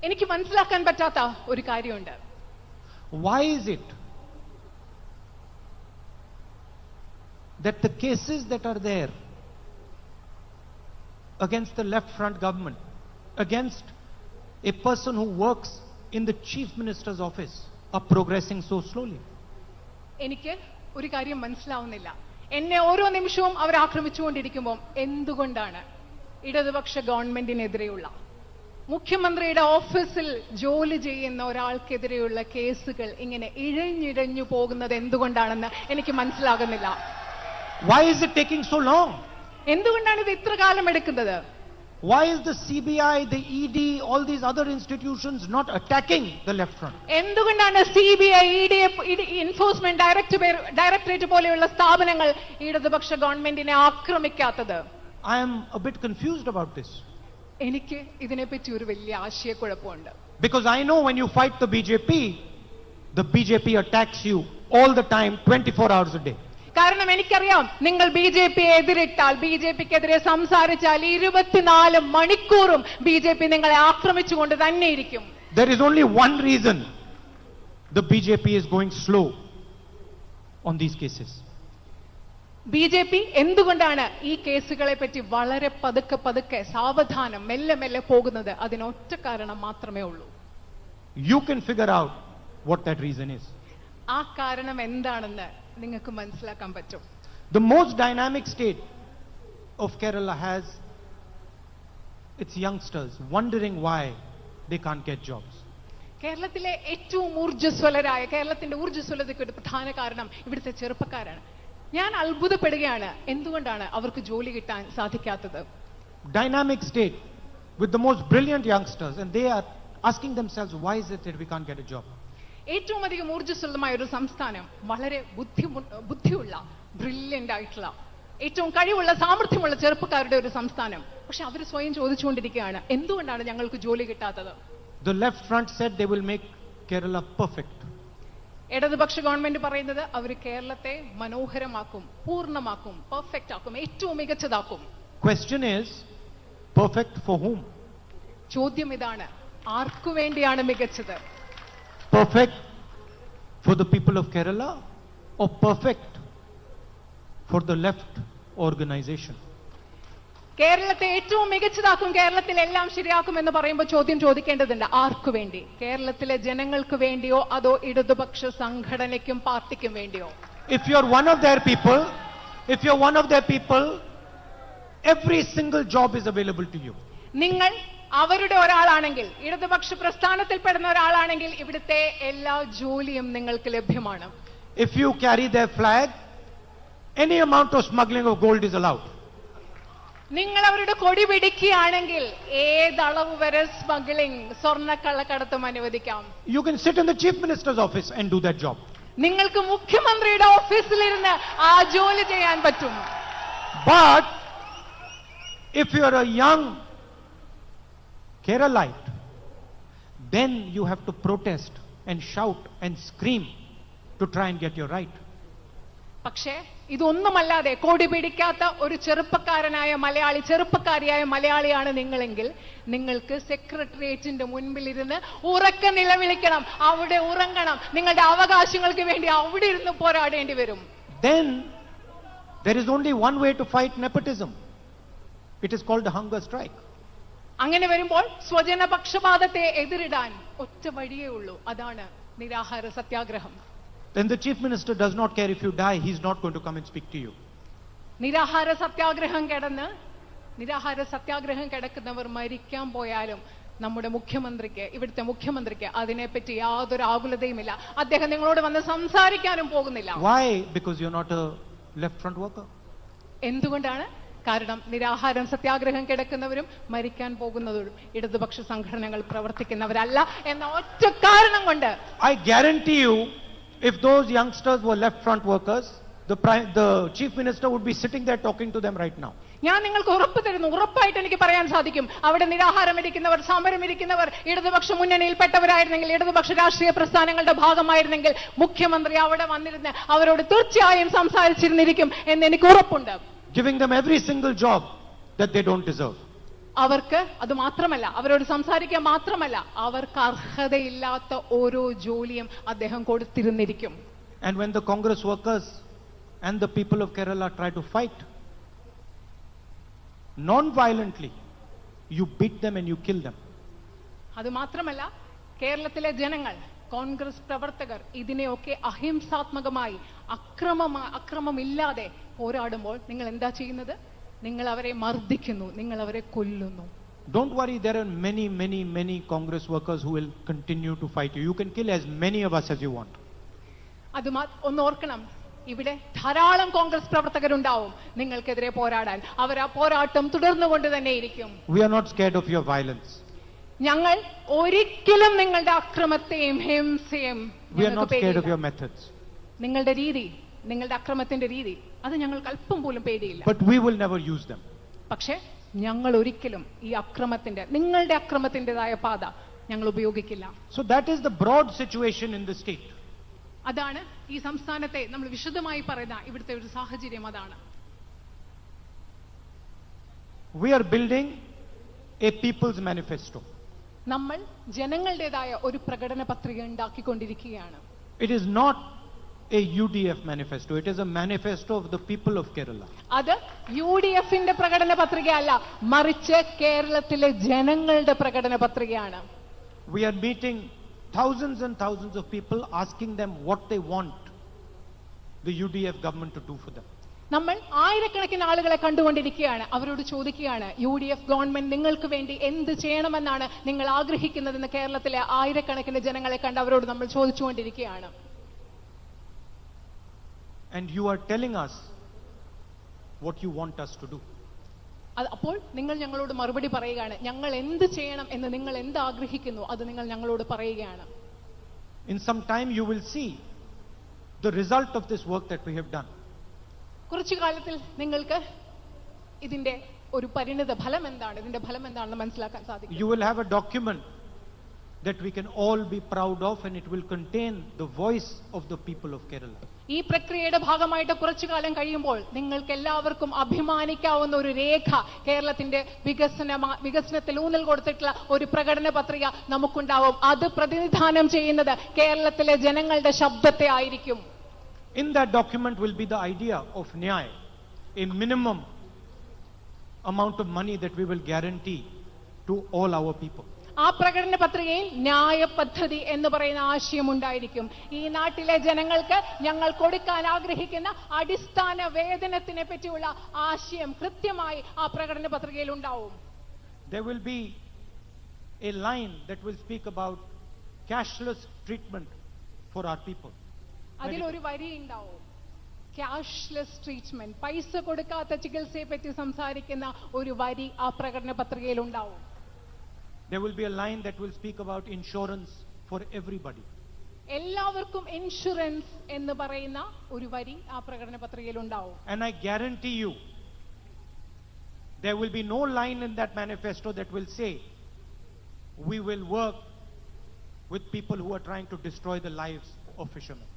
Speaker 2: എനിക്ക് മനസ്സിലാക്കാൻ പറ്റാത്ത ഒരു കാര്യമുണ്ട്.
Speaker 1: Why is it that the cases that are there against the left front government, against a person who works in the chief minister's office, are progressing so slowly?
Speaker 2: എനിക്ക് ഒരു കാര്യം മനസ്സിലാവുന്നില്ല. എന്നെ ഓരോ നിമിഷവും അവർ ആക്രമിച്ചുകൊണ്ടിരിക്കുമ്പോൾ എന്തുകൊണ്ടാണ് ഇടതുപക്ഷ ഗവൺമെന്റിനെതിരെയുള്ള, മുഖ്യമന്ത്രിയുടെ ഓഫീസിൽ ജോലി ചെയ്യുന്ന ഒരാൾക്കെതിരെയുള്ള കേസുകൾ ഇങ്ങനെ ഇഴഞ്ഞിഴഞ്ഞു പോകുന്നത് എന്തുകൊണ്ടാണെന്ന് എനിക്ക് മനസ്സിലാകുന്നില്ല.
Speaker 1: Why is it taking so long?
Speaker 2: എന്തുകൊണ്ടാണ് ഇത് ഇത്ര കാലം എടുക്കുന്നത്?
Speaker 1: Why is the CBI, the ED, all these other institutions not attacking the left front?
Speaker 2: എന്തുകൊണ്ടാണ് CBI, ED, എൻഫോഴ്സ്മെന്റ് ഡയറക്ടറേറ്റ് പോലെയുള്ള സ്ഥാപനങ്ങൾ ഇടതുപക്ഷ ഗവൺമെന്റിനെ ആക്രമിക്കാത്തത്?
Speaker 1: I am a bit confused about this.
Speaker 2: എനിക്ക് ഇതിനെപ്പറ്റി ഒരു വലിയ ആശയക്കുഴപ്പമുണ്ട്.
Speaker 1: Because I know when you fight the BJP attacks you all the time, 24 hours a day.
Speaker 2: കാരണം എനിക്കറിയാം, നിങ്ങൾ BJPയെ എതിരിട്ടാൽ, BJPക്കെതിരെ സംസാരിച്ചാൽ 24 മണിക്കൂറും BJP നിങ്ങളെ ആക്രമിച്ചുകൊണ്ട് തന്നെ ഇരിക്കും.
Speaker 1: There is only one reason the BJP is going slow on these cases. BJP
Speaker 2: എന്തുകൊണ്ടാണ് ഈ കേസുകളെ പറ്റി വളരെ പതുക്കെ സാവധാനം മെല്ലെ പോകുന്നത്? അതിനൊറ്റ കാരണം മാത്രമേ ഉള്ളൂ.
Speaker 1: You can figure out what that reason is.
Speaker 2: ആ കാരണം എന്താണെന്ന് നിങ്ങൾക്ക് മനസ്സിലാക്കാൻ പറ്റും.
Speaker 1: The most dynamic state of Kerala has its youngsters wondering why they can't get jobs.
Speaker 2: കേരളത്തിലെ ഏറ്റവും ഊർജ്ജസ്വലരായ, കേരളത്തിന്റെ ഊർജ്ജസ്വലതയ്ക്ക് ഒരു പ്രധാന കാരണം ഇവിടുത്തെ ചെറുപ്പക്കാരാണ്. ഞാൻ അത്ഭുതപ്പെടുകയാണ് എന്തുകൊണ്ടാണ് അവർക്ക് ജോലി കിട്ടാൻ സാധിക്കാത്തത്.
Speaker 1: Dynamic state with the most brilliant youngsters, and they are asking themselves, why is it that we can't get a job?
Speaker 2: ഏറ്റവും അധികം ഊർജ്ജസ്വലമായ ഒരു സംസ്ഥാനം, വളരെ ബുദ്ധിയുള്ള ബ്രില്യന്റ് ആയിട്ടുള്ള ഏറ്റവും കഴിവുള്ള സാമർഥ്യമുള്ള ചെറുപ്പക്കാരുടെ ഒരു സംസ്ഥാനം. പക്ഷെ അവർ സ്വയം ചോദിച്ചുകൊണ്ടിരിക്കുകയാണ്, എന്തുകൊണ്ടാണ് ഞങ്ങൾക്ക് ജോലി കിട്ടാത്തത്?
Speaker 1: The left front said they will make Kerala perfect.
Speaker 2: ഇടതുപക്ഷ ഗവൺമെന്റ് പറയുന്നത് അവർ കേരളത്തെ മനോഹരമാക്കും, പൂർണ്ണമാക്കും, പെർഫെക്റ്റ് ആക്കും, ഏറ്റവും മികച്ചതാക്കും.
Speaker 1: Question is, perfect for whom?
Speaker 2: ചോദ്യം ഇതാണ്, ആർക്കു വേണ്ടിയാണ് മികച്ചത്?
Speaker 1: Perfect for the people of Kerala or perfect for the left organization?
Speaker 2: കേരളത്തെ ഏറ്റവും മികച്ചതാക്കും, കേരളത്തിൽ എല്ലാം ശരിയാക്കും എന്ന് പറയുമ്പോൾ ചോദ്യം ചോദിക്കേണ്ടതുണ്ട്, ആർക്കു വേണ്ടി? കേരളത്തിലെ ജനങ്ങൾക്ക് വേണ്ടിയോ അതോ ഇടതുപക്ഷ സംഘടനയ്ക്കും പാർട്ടിക്കും വേണ്ടിയോ?
Speaker 1: If you are one of their people, every single job is available to you.
Speaker 2: നിങ്ങൾ അവരുടെ ഒരാളാണെങ്കിൽ, ഇടതുപക്ഷ പ്രസ്ഥാനത്തിൽപ്പെടുന്ന ഒരാളാണെങ്കിൽ ഇവിടുത്തെ എല്ലാ ജോലിയും നിങ്ങൾക്ക് ലഭ്യമാണ്.
Speaker 1: If you carry their flag, any amount of smuggling of gold is allowed.
Speaker 2: നിങ്ങൾ അവരുടെ കൊടി പിടിക്കുകയാണെങ്കിൽ ഏതളവ് വരെ smuggling, സ്വർണ്ണക്കള്ളക്കടത്തും അനുവദിക്കാം.
Speaker 1: You can sit in the chief minister's office and do that job.
Speaker 2: നിങ്ങൾക്ക് മുഖ്യമന്ത്രിയുടെ ഓഫീസിലിരുന്ന് ആ ജോലി ചെയ്യാൻ പറ്റും.
Speaker 1: But if you are a young Keralite, then you have to protest and shout and scream to try and get your right.
Speaker 2: പക്ഷേ ഇതൊന്നുമല്ലാതെ കൊടി പിടിക്കാത്ത ഒരു ചെറുപ്പക്കാരിയായ മലയാളിയാണ് നിങ്ങളെങ്കിൽ നിങ്ങൾക്ക് സെക്രട്ടേറിയറ്റിന്റെ മുൻപിലിരുന്ന് ഉറക്കെ നിലവിളിക്കണം, അവിടെ ഉറങ്ങണം, നിങ്ങളുടെ അവകാശങ്ങൾക്ക് വേണ്ടി അവിടെ ഇരുന്ന് പോരാടേണ്ടി വരും.
Speaker 1: Then there is only one way to fight nepotism. It is called the hunger strike.
Speaker 2: അങ്ങനെ വരുമ്പോൾ സ്വജന പക്ഷപാതത്തെ എതിരിടാൻ ഒറ്റ വഴിയേ ഉള്ളൂ, അതാണ് നിരാഹാര സത്യാഗ്രഹം.
Speaker 1: Then the chief minister does not care if you die, he's not going to come and speak to you.
Speaker 2: നിരാഹാര സത്യാഗ്രഹം കിടക്കുന്നവർ മരിക്കാൻ പോയാലും നമ്മുടെ മുഖ്യമന്ത്രിക്ക്, ഇവിടുത്തെ മുഖ്യമന്ത്രിക്ക് അതിനെപ്പറ്റി യാതൊരു ആകുലതയുമില്ല. അദ്ദേഹം നിങ്ങളോട് വന്ന് സംസാരിക്കാനും പോകുന്നില്ല.
Speaker 1: Why? Because you're not a left front worker.
Speaker 2: എന്തുകൊണ്ടാണ്? കാരണം നിരാഹാരം സത്യാഗ്രഹം കിടക്കുന്നവരും മരിക്കാൻ പോകുന്നവരും ഇടതുപക്ഷ സംഘടനകൾ പ്രവർത്തിക്കുന്നവരല്ല എന്ന ഒറ്റ കാരണം കൊണ്ട്.
Speaker 1: I guarantee you, if those youngsters were left front workers, the chief minister would be sitting there talking to them right now.
Speaker 2: ഞാൻ നിങ്ങൾക്ക് ഉറപ്പ് തരുന്നു, ഉറപ്പായിട്ട് എനിക്ക് പറയാൻ സാധിക്കും, അവിടെ നിരാഹാരം ഇരിക്കുന്നവർ, സമരം ഇരിക്കുന്നവർ ഇടതുപക്ഷ മുന്നണിയിൽപ്പെട്ടവരായിരുന്നെങ്കിൽ, ഇടതുപക്ഷ രാഷ്ട്രീയ പ്രസ്ഥാനങ്ങളുടെ ഭാഗമായിരുന്നെങ്കിൽ മുഖ്യമന്ത്രി അവിടെ വന്നിരുന്ന് അവരോട് തീർച്ചയായും സംസാരിച്ചിരുന്നിരിക്കും എന്ന് എനിക്ക് ഉറപ്പുണ്ട്.
Speaker 1: Giving them every single job that they don't deserve.
Speaker 2: അവർക്ക് അത് മാത്രമല്ല, അവരോട് സംസാരിക്കാൻ മാത്രമല്ല, അവർക്ക് അർഹതയില്ലാത്ത ഓരോ ജോലിയും അദ്ദേഹം കൊടുത്തിരുന്നിരിക്കും.
Speaker 1: And when the Congress workers and the people of Kerala try to fight non-violently, you beat them and you kill them.
Speaker 2: അത് മാത്രമല്ല, കേരളത്തിലെ ജനങ്ങൾ, കോൺഗ്രസ് പ്രവർത്തകർ ഇതിനെയൊക്കെ അഹിംസാത്മകമായി അക്രമമില്ലാതെ പോരാടുമ്പോൾ നിങ്ങൾ എന്താ ചെയ്യുന്നത്? നിങ്ങൾ അവരെ മർദ്ദിക്കുന്നു, നിങ്ങൾ അവരെ കൊല്ലുന്നു.
Speaker 1: Don't worry, there are many Congress workers who will continue to fight you. You can kill as many of us as you want.
Speaker 2: അത് ഒന്ന് ഓർക്കണം, ഇവിടെ ധാരാളം കോൺഗ്രസ് പ്രവർത്തകരുണ്ടാവും നിങ്ങൾക്കെതിരെ പോരാടാൻ. അവർ ആ പോരാട്ടം തുടർന്നുകൊണ്ട് തന്നെ ഇരിക്കും.
Speaker 1: We are not scared of your violence.
Speaker 2: ഞങ്ങൾ ഒരിക്കലും നിങ്ങളുടെ അക്രമത്തെയും ഹിംസയും,
Speaker 1: We are not scared of your methods.
Speaker 2: നിങ്ങളുടെ രീതി, നിങ്ങളുടെ അക്രമത്തിന്റെ രീതി, അത് ഞങ്ങൾക്ക് അല്പം പോലും പേടിയില്ല.
Speaker 1: But we will never use them.
Speaker 2: പക്ഷേ ഞങ്ങൾ ഒരിക്കലും ഈ നിങ്ങളുടെ അക്രമത്തിൻ്റെതായ പാത ഞങ്ങൾ ഉപയോഗിക്കില്ല.
Speaker 1: So that is the broad situation in the state.
Speaker 2: അതാണ് ഈ സംസ്ഥാനത്തെ നമ്മൾ വിശദമായി പറയുന്ന ഇവിടുത്തെ ഒരു സാഹചര്യം. അതാണ്
Speaker 1: we are building a people's manifesto.
Speaker 2: നമ്മൾ ജനങ്ങളുടേതായ ഒരു പ്രകടന പത്രിക ഉണ്ടാക്കിക്കൊണ്ടിരിക്കുകയാണ്.
Speaker 1: It is not a UDF manifesto, it is a manifesto of the people of Kerala.
Speaker 2: അത് UDFന്റെ പ്രകടന പത്രികയല്ല, മറിച്ച് കേരളത്തിലെ ജനങ്ങളുടെ പ്രകടന പത്രികയാണ്.
Speaker 1: We are meeting thousands and thousands of people, asking them what they want the UDF government to do for them.
Speaker 2: നമ്മൾ ആയിരക്കണക്കിന് ആളുകളെ കണ്ടുകൊണ്ടിരിക്കുകയാണ്. അവരോട് ചോദിക്കുകയാണ്, UDF ഗവൺമെന്റ് നിങ്ങൾക്ക് വേണ്ടി എന്ത് ചെയ്യണമെന്നാണ് നിങ്ങൾ ആഗ്രഹിക്കുന്നതെന്ന് കേരളത്തിലെ ആയിരക്കണക്കിന് ജനങ്ങളെ കണ്ട് അവരോട് നമ്മൾ ചോദിച്ചുകൊണ്ടിരിക്കുകയാണ്.
Speaker 1: And you are telling us what you want us to do.
Speaker 2: അപ്പോൾ നിങ്ങൾ ഞങ്ങളോട് മറുപടി പറയുകയാണ്, ഞങ്ങൾ എന്ത് ചെയ്യണം എന്ന് നിങ്ങൾ എന്ത് ആഗ്രഹിക്കുന്നു അത് നിങ്ങൾ ഞങ്ങളോട് പറയുകയാണ്.
Speaker 1: In some time you will see the result of this work that we have done.
Speaker 2: കുറച്ചു കാലത്തിൽ നിങ്ങൾക്ക് ഇതിന്റെ ഒരു പരിണിത ഫലം എന്താണ്, ഇതിന്റെ ഫലം എന്താണെന്ന് മനസ്സിലാക്കാൻ സാധിക്കും.
Speaker 1: You will have a document that we can all be proud of, and it will contain the voice of the people of Kerala.
Speaker 2: ഈ പ്രക്രിയയുടെ ഭാഗമായിട്ട് കുറച്ചു കാലം കഴിയുമ്പോൾ നിങ്ങൾക്ക് എല്ലാവർക്കും അഭിമാനിക്കാവുന്ന ഒരു രേഖ, കേരളത്തിന്റെ വികസനത്തിൽ ഊന്നൽ കൊടുത്തിട്ടുള്ള ഒരു പ്രകടന പത്രിക നമുക്കുണ്ടാവും. അത് പ്രതിനിധാനം ചെയ്യുന്നത് കേരളത്തിലെ ജനങ്ങളുടെ ശബ്ദത്തെ ആയിരിക്കും.
Speaker 1: In that document will be the idea of Nyay, a minimum amount of money that we will guarantee to all our people.
Speaker 2: ആ പ്രകടന പത്രികയിൽ ന്യായ പദ്ധതി എന്ന് പറയുന്ന ആശയം ഉണ്ടായിരിക്കും. ഈ നാട്ടിലെ ജനങ്ങൾക്ക് ഞങ്ങൾ കൊടുക്കാൻ ആഗ്രഹിക്കുന്ന അടിസ്ഥാന വേതനത്തിനെ പറ്റിയുള്ള ആശയം കൃത്യമായി ആ പ്രകടന പത്രികയിൽ ഉണ്ടാവും.
Speaker 1: There will be a line that will speak about cashless treatment for our people.
Speaker 2: അതിലൊരു വരി ഉണ്ടാവും, ക്യാഷ്ലെസ് ട്രീറ്റ്മെന്റ്, പൈസ കൊടുക്കാത്ത ചികിത്സയെ പറ്റി സംസാരിക്കുന്ന ഒരു വരി ആ പ്രകടന പത്രികയിൽ ഉണ്ടാവും.
Speaker 1: There will be a line that will speak about insurance for everybody.
Speaker 2: എല്ലാവർക്കും ഇൻഷുറൻസ് എന്ന് പറയുന്ന ഒരു വരി ആ പ്രകടന പത്രികയിൽ ഉണ്ടാവും.
Speaker 1: And I guarantee you, there will be no line in that manifesto that will say, we will work with people who are trying to destroy the lives of fishermen.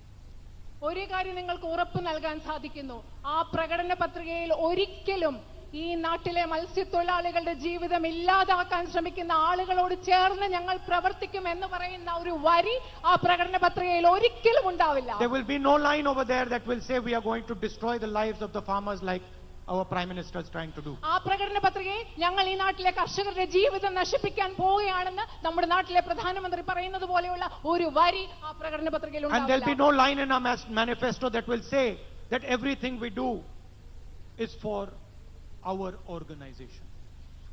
Speaker 2: ഒരു കാര്യം നിങ്ങൾക്ക് ഉറപ്പ് നൽകാൻ സാധിക്കുന്നു, ആ പ്രകടന പത്രികയിൽ ഒരിക്കലും ഈ നാട്ടിലെ മത്സ്യത്തൊഴിലാളികളുടെ ജീവിതം ഇല്ലാതാക്കാൻ ശ്രമിക്കുന്ന ആളുകളോട് ചേർന്ന് ഞങ്ങൾ പ്രവർത്തിക്കും എന്ന് പറയുന്ന ഒരു വരി ആ പ്രകടന പത്രികയിൽ ഒരിക്കലും ഉണ്ടാവില്ല.
Speaker 1: There will be no line over there that will say we are going to destroy the lives of the farmers like our prime minister is trying to do.
Speaker 2: ആ പ്രകടന പത്രികയിൽ ഞങ്ങൾ ഈ നാട്ടിലെ കർഷകരുടെ ജീവിതം നശിപ്പിക്കാൻ പോവുകയാണെന്ന് നമ്മുടെ നാട്ടിലെ പ്രധാനമന്ത്രി പറയുന്നത് പോലെയുള്ള ഒരു വരി ആ പ്രകടന പത്രികയിൽ
Speaker 1: And there will be
Speaker 2: ഉണ്ടാവില്ല.
Speaker 1: no line in our manifesto that will say that everything we do is for our organization.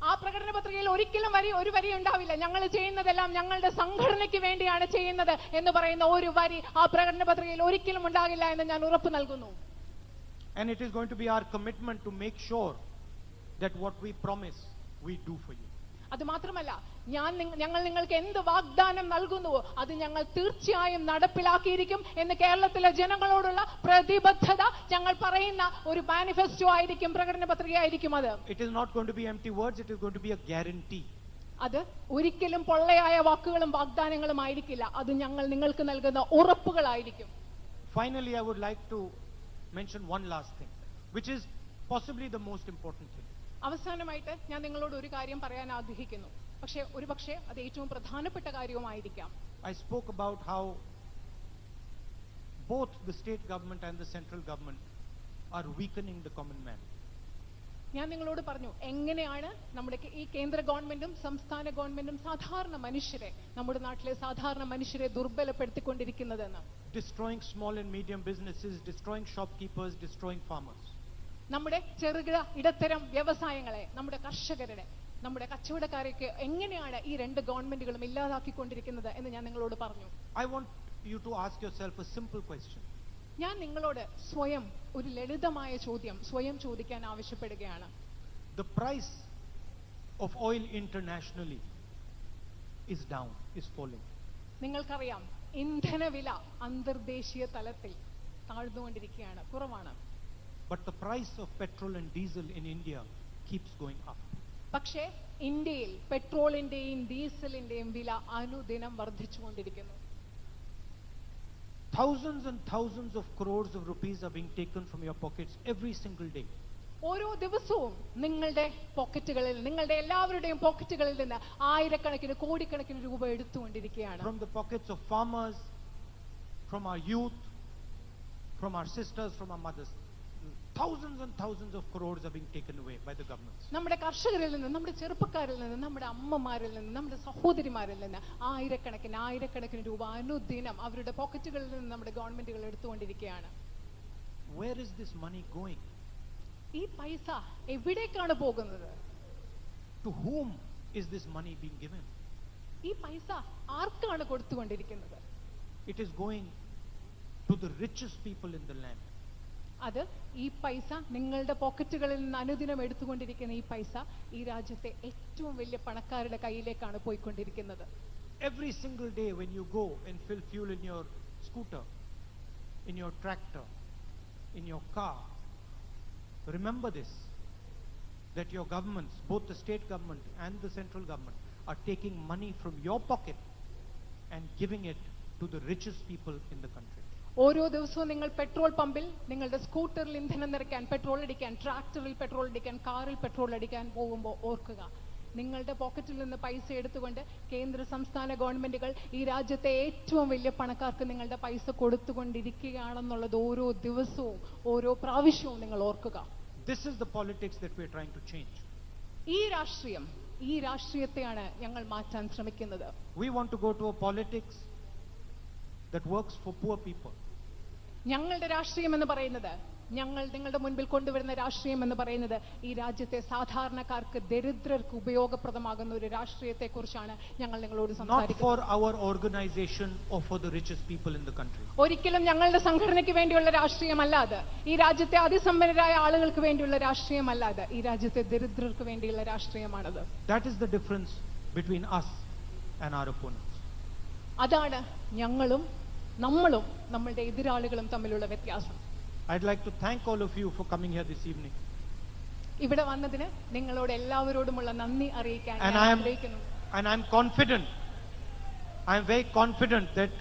Speaker 2: ആ പ്രകടന പത്രികയിൽ ഒരിക്കലും ഒരു വരി ഉണ്ടാവില്ല, ഞങ്ങൾ ചെയ്യുന്നതെല്ലാം ഞങ്ങളുടെ സംഘടനയ്ക്ക് വേണ്ടിയാണ് ചെയ്യുന്നത് എന്ന് പറയുന്ന ഒരു വരി ആ പ്രകടന പത്രികയിൽ ഒരിക്കലും ഉണ്ടാകില്ല എന്ന് ഞാൻ ഉറപ്പ് നൽകുന്നു.
Speaker 1: And it is going to be our commitment to make sure that what we promise we do for you.
Speaker 2: അത് മാത്രമല്ല, ഞങ്ങൾ നിങ്ങൾക്ക് എന്ത് വാഗ്ദാനം നൽകുന്നുവോ അത് ഞങ്ങൾ തീർച്ചയായും നടപ്പിലാക്കിയിരിക്കും എന്ന് കേരളത്തിലെ ജനങ്ങളോടുള്ള പ്രതിബദ്ധത ഞങ്ങൾ പറയുന്ന ഒരു മാനിഫെസ്റ്റോ ആയിരിക്കും, പ്രകടന പത്രികയായിരിക്കും. അത്
Speaker 1: It is not going to be empty words, it is going to be a guarantee.
Speaker 2: അത് ഒരിക്കലും പൊള്ളയായ വാക്കുകളും വാഗ്ദാനങ്ങളും ആയിരിക്കില്ല, അത് ഞങ്ങൾ നിങ്ങൾക്ക് നൽകുന്ന ഉറപ്പുകളായിരിക്കും.
Speaker 1: Finally, I would like to mention one last thing, which is possibly the most important thing.
Speaker 2: അവസാനമായിട്ട് ഞാൻ നിങ്ങളോട് ഒരു കാര്യം പറയാൻ ആഗ്രഹിക്കുന്നു, പക്ഷേ അത് ഏറ്റവും പ്രധാനപ്പെട്ട കാര്യവുമായിരിക്കാം.
Speaker 1: I spoke about how both the state government and the central government are weakening the common man.
Speaker 2: ഞാൻ നിങ്ങളോട് പറഞ്ഞു എങ്ങനെയാണ് നമ്മുടെ ഈ കേന്ദ്ര ഗവൺമെന്റും സംസ്ഥാന ഗവൺമെന്റും സാധാരണ മനുഷ്യരെ, നമ്മുടെ നാട്ടിലെ സാധാരണ മനുഷ്യരെ ദുർബലപ്പെടുത്തിക്കൊണ്ടിരിക്കുന്നതെന്ന്.
Speaker 1: Destroying small and medium businesses, destroying shopkeepers, destroying farmers.
Speaker 2: നമ്മുടെ ചെറുകിട ഇടത്തരം വ്യവസായങ്ങളെ, നമ്മുടെ കർഷകരുടെ, നമ്മുടെ കച്ചവടക്കാരെയൊക്കെ എങ്ങനെയാണ് ഈ രണ്ട് ഗവൺമെന്റുകളും ഇല്ലാതാക്കിക്കൊണ്ടിരിക്കുന്നത് എന്ന് ഞാൻ നിങ്ങളോട് പറഞ്ഞു.
Speaker 1: I want you to ask yourself a simple question.
Speaker 2: ഞാൻ നിങ്ങളോട് സ്വയം ഒരു ലളിതമായ ചോദ്യം സ്വയം ചോദിക്കാൻ ആവശ്യപ്പെടുകയാണ്.
Speaker 1: The price of oil internationally is down, is falling.
Speaker 2: നിങ്ങൾക്കറിയാം, ഇന്ധനവില അന്തർദേശീയ തലത്തിൽ താഴ്ന്നുകൊണ്ടിരിക്കുകയാണ്, കുറവാണ്.
Speaker 1: But the price of petrol and diesel in India keeps going up.
Speaker 2: പക്ഷേ ഇന്ത്യയിൽ പെട്രോളിന്റെയും ഡീസലിന്റെയും വില അനുദിനം വർദ്ധിച്ചുകൊണ്ടിരിക്കുന്നു.
Speaker 1: Thousands and thousands of crores of rupees are being taken from your pockets every single day.
Speaker 2: ഓരോ ദിവസവും നിങ്ങളുടെ പോക്കറ്റുകളിൽ, നിങ്ങളുടെ എല്ലാവരുടെയും പോക്കറ്റുകളിൽ നിന്ന് ആയിരക്കണക്കിന് കോടിക്കണക്കിന് രൂപ എടുത്തുകൊണ്ടിരിക്കുകയാണ്.
Speaker 1: From the pockets of farmers, from our youth, from our sisters, from our mothers. Thousands and thousands of crores are being taken away by the governments.
Speaker 2: നമ്മുടെ കർഷകരിൽ നിന്ന്, നമ്മുടെ ചെറുപ്പക്കാരിൽ നിന്ന്, നമ്മുടെ അമ്മമാരിൽ നിന്ന്, നമ്മുടെ സഹോദരിമാരിൽ നിന്ന് ആയിരക്കണക്കിന് രൂപ അനുദിനം അവരുടെ പോക്കറ്റുകളിൽ നിന്ന് നമ്മുടെ ഗവൺമെന്റുകൾ എടുത്തുകൊണ്ടിരിക്കുകയാണ്.
Speaker 1: Where is this money going?
Speaker 2: ഈ പൈസ എവിടേക്കാണ് പോകുന്നത്?
Speaker 1: To whom is this money being given?
Speaker 2: ഈ പൈസ ആർക്കാണ് കൊടുത്തുകൊണ്ടിരിക്കുന്നത്?
Speaker 1: It is going to the richest people in the land.
Speaker 2: അത് ഈ പൈസ നിങ്ങളുടെ പോക്കറ്റുകളിൽ നിന്ന് അനുദിനം എടുത്തുകൊണ്ടിരിക്കുന്ന ഈ പൈസ ഈ രാജ്യത്തെ ഏറ്റവും വലിയ പണക്കാരുടെ കയ്യിലേക്കാണ് പോയിക്കൊണ്ടിരിക്കുന്നത്.
Speaker 1: Every single day when you go and fill fuel in your scooter, in your tractor, in your car, remember this, that your governments, both the state government and the central government, are taking money from your pocket and giving it to the richest people in the country.
Speaker 2: ഓരോ ദിവസവും നിങ്ങൾ petrol പമ്പിൽ നിങ്ങളുടെ സ്കൂട്ടറിൽ ഇന്ധനം നിറയ്ക്കാൻ, petrol അടിക്കാൻ, ട്രാക്ടറിൽ petrol അടിക്കാൻ, കാറിൽ പെട്രോൾ അടിക്കാൻ പോകുമ്പോൾ ഓർക്കുക, നിങ്ങളുടെ പോക്കറ്റിൽ നിന്ന് പൈസ എടുത്തുകൊണ്ട് കേന്ദ്ര സംസ്ഥാന ഗവൺമെന്റുകൾ ഈ രാജ്യത്തെ ഏറ്റവും വലിയ പണക്കാർക്ക് നിങ്ങളുടെ പൈസ കൊടുത്തുകൊണ്ടിരിക്കുകയാണെന്നുള്ളത് ഓരോ ദിവസവും ഓരോ പ്രാവശ്യവും നിങ്ങൾ ഓർക്കുക.
Speaker 1: This is the politics that we are trying to change.
Speaker 2: ഈ രാഷ്ട്രീയത്തെയാണ് ഞങ്ങൾ മാറ്റാൻ ശ്രമിക്കുന്നത്.
Speaker 1: We want to go to a politics that works for poor people.
Speaker 2: ഞങ്ങളുടെ രാഷ്ട്രീയം എന്ന് പറയുന്നത്, ഞങ്ങൾ നിങ്ങളുടെ മുൻപിൽ കൊണ്ടുവരുന്ന രാഷ്ട്രീയം എന്ന് പറയുന്നത് ഈ രാജ്യത്തെ സാധാരണക്കാർക്ക്, ദരിദ്രർക്ക് ഉപയോഗപ്രദമാകുന്ന ഒരു രാഷ്ട്രീയത്തെ കുറിച്ചാണ് ഞങ്ങൾ നിങ്ങളോട് സംസാരിക്കുന്നത്.
Speaker 1: Not for our organization or for the richest people in the country.
Speaker 2: ഒരിക്കലും ഞങ്ങളുടെ സംഘടനയ്ക്ക് വേണ്ടിയുള്ള രാഷ്ട്രീയമല്ല അത്. ഈ രാജ്യത്തെ അതിസമ്പന്നരായ ആളുകൾക്ക് വേണ്ടിയുള്ള രാഷ്ട്രീയമല്ല അത്. ഈ രാജ്യത്തെ ദരിദ്രർക്ക് വേണ്ടിയുള്ള രാഷ്ട്രീയമാണത്.
Speaker 1: That is the difference between us and our opponents.
Speaker 2: അതാണ് ഞങ്ങളും നമ്മളും നമ്മളുടെ എതിരാളികളും തമ്മിലുള്ള വ്യത്യാസം.
Speaker 1: I'd like to thank all of you for coming here this evening.
Speaker 2: ഇവിടെ വന്നതിന് നിങ്ങളോട് എല്ലാവരോടുമുള്ള നന്ദി അറിയിക്കാൻ ഞാൻ ആഗ്രഹിക്കുന്നു.
Speaker 1: And I'm confident, I'm very confident that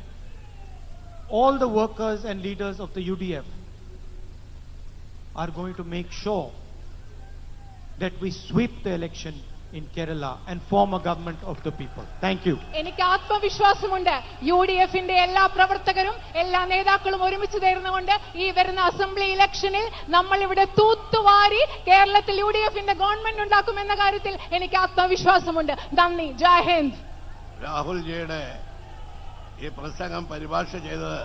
Speaker 1: all the workers and leaders of the UDF are going to make sure that we sweep the election in Kerala and form a government of the people. Thank you.
Speaker 2: എനിക്ക് ആത്മവിശ്വാസമുണ്ട്, UDFന്റെ എല്ലാ പ്രവർത്തകരും എല്ലാ നേതാക്കളും ഒരുമിച്ച് ചേർന്നുകൊണ്ട് ഈ വരുന്ന assembly ഇലക്ഷനിൽ നമ്മൾ ഇവിടെ തൂത്തുവാരി കേരളത്തിൽ UDFന്റെ ഗവൺമെന്റ് ഉണ്ടാക്കുമെന്ന കാര്യത്തിൽ എനിക്ക് ആത്മവിശ്വാസമുണ്ട്. നന്ദി. ജയ് ഹിന്ദ്.
Speaker 3: രാഹുൽ ജിയുടെ ഈ പ്രസംഗം പരിഭാഷ ചെയ്തത്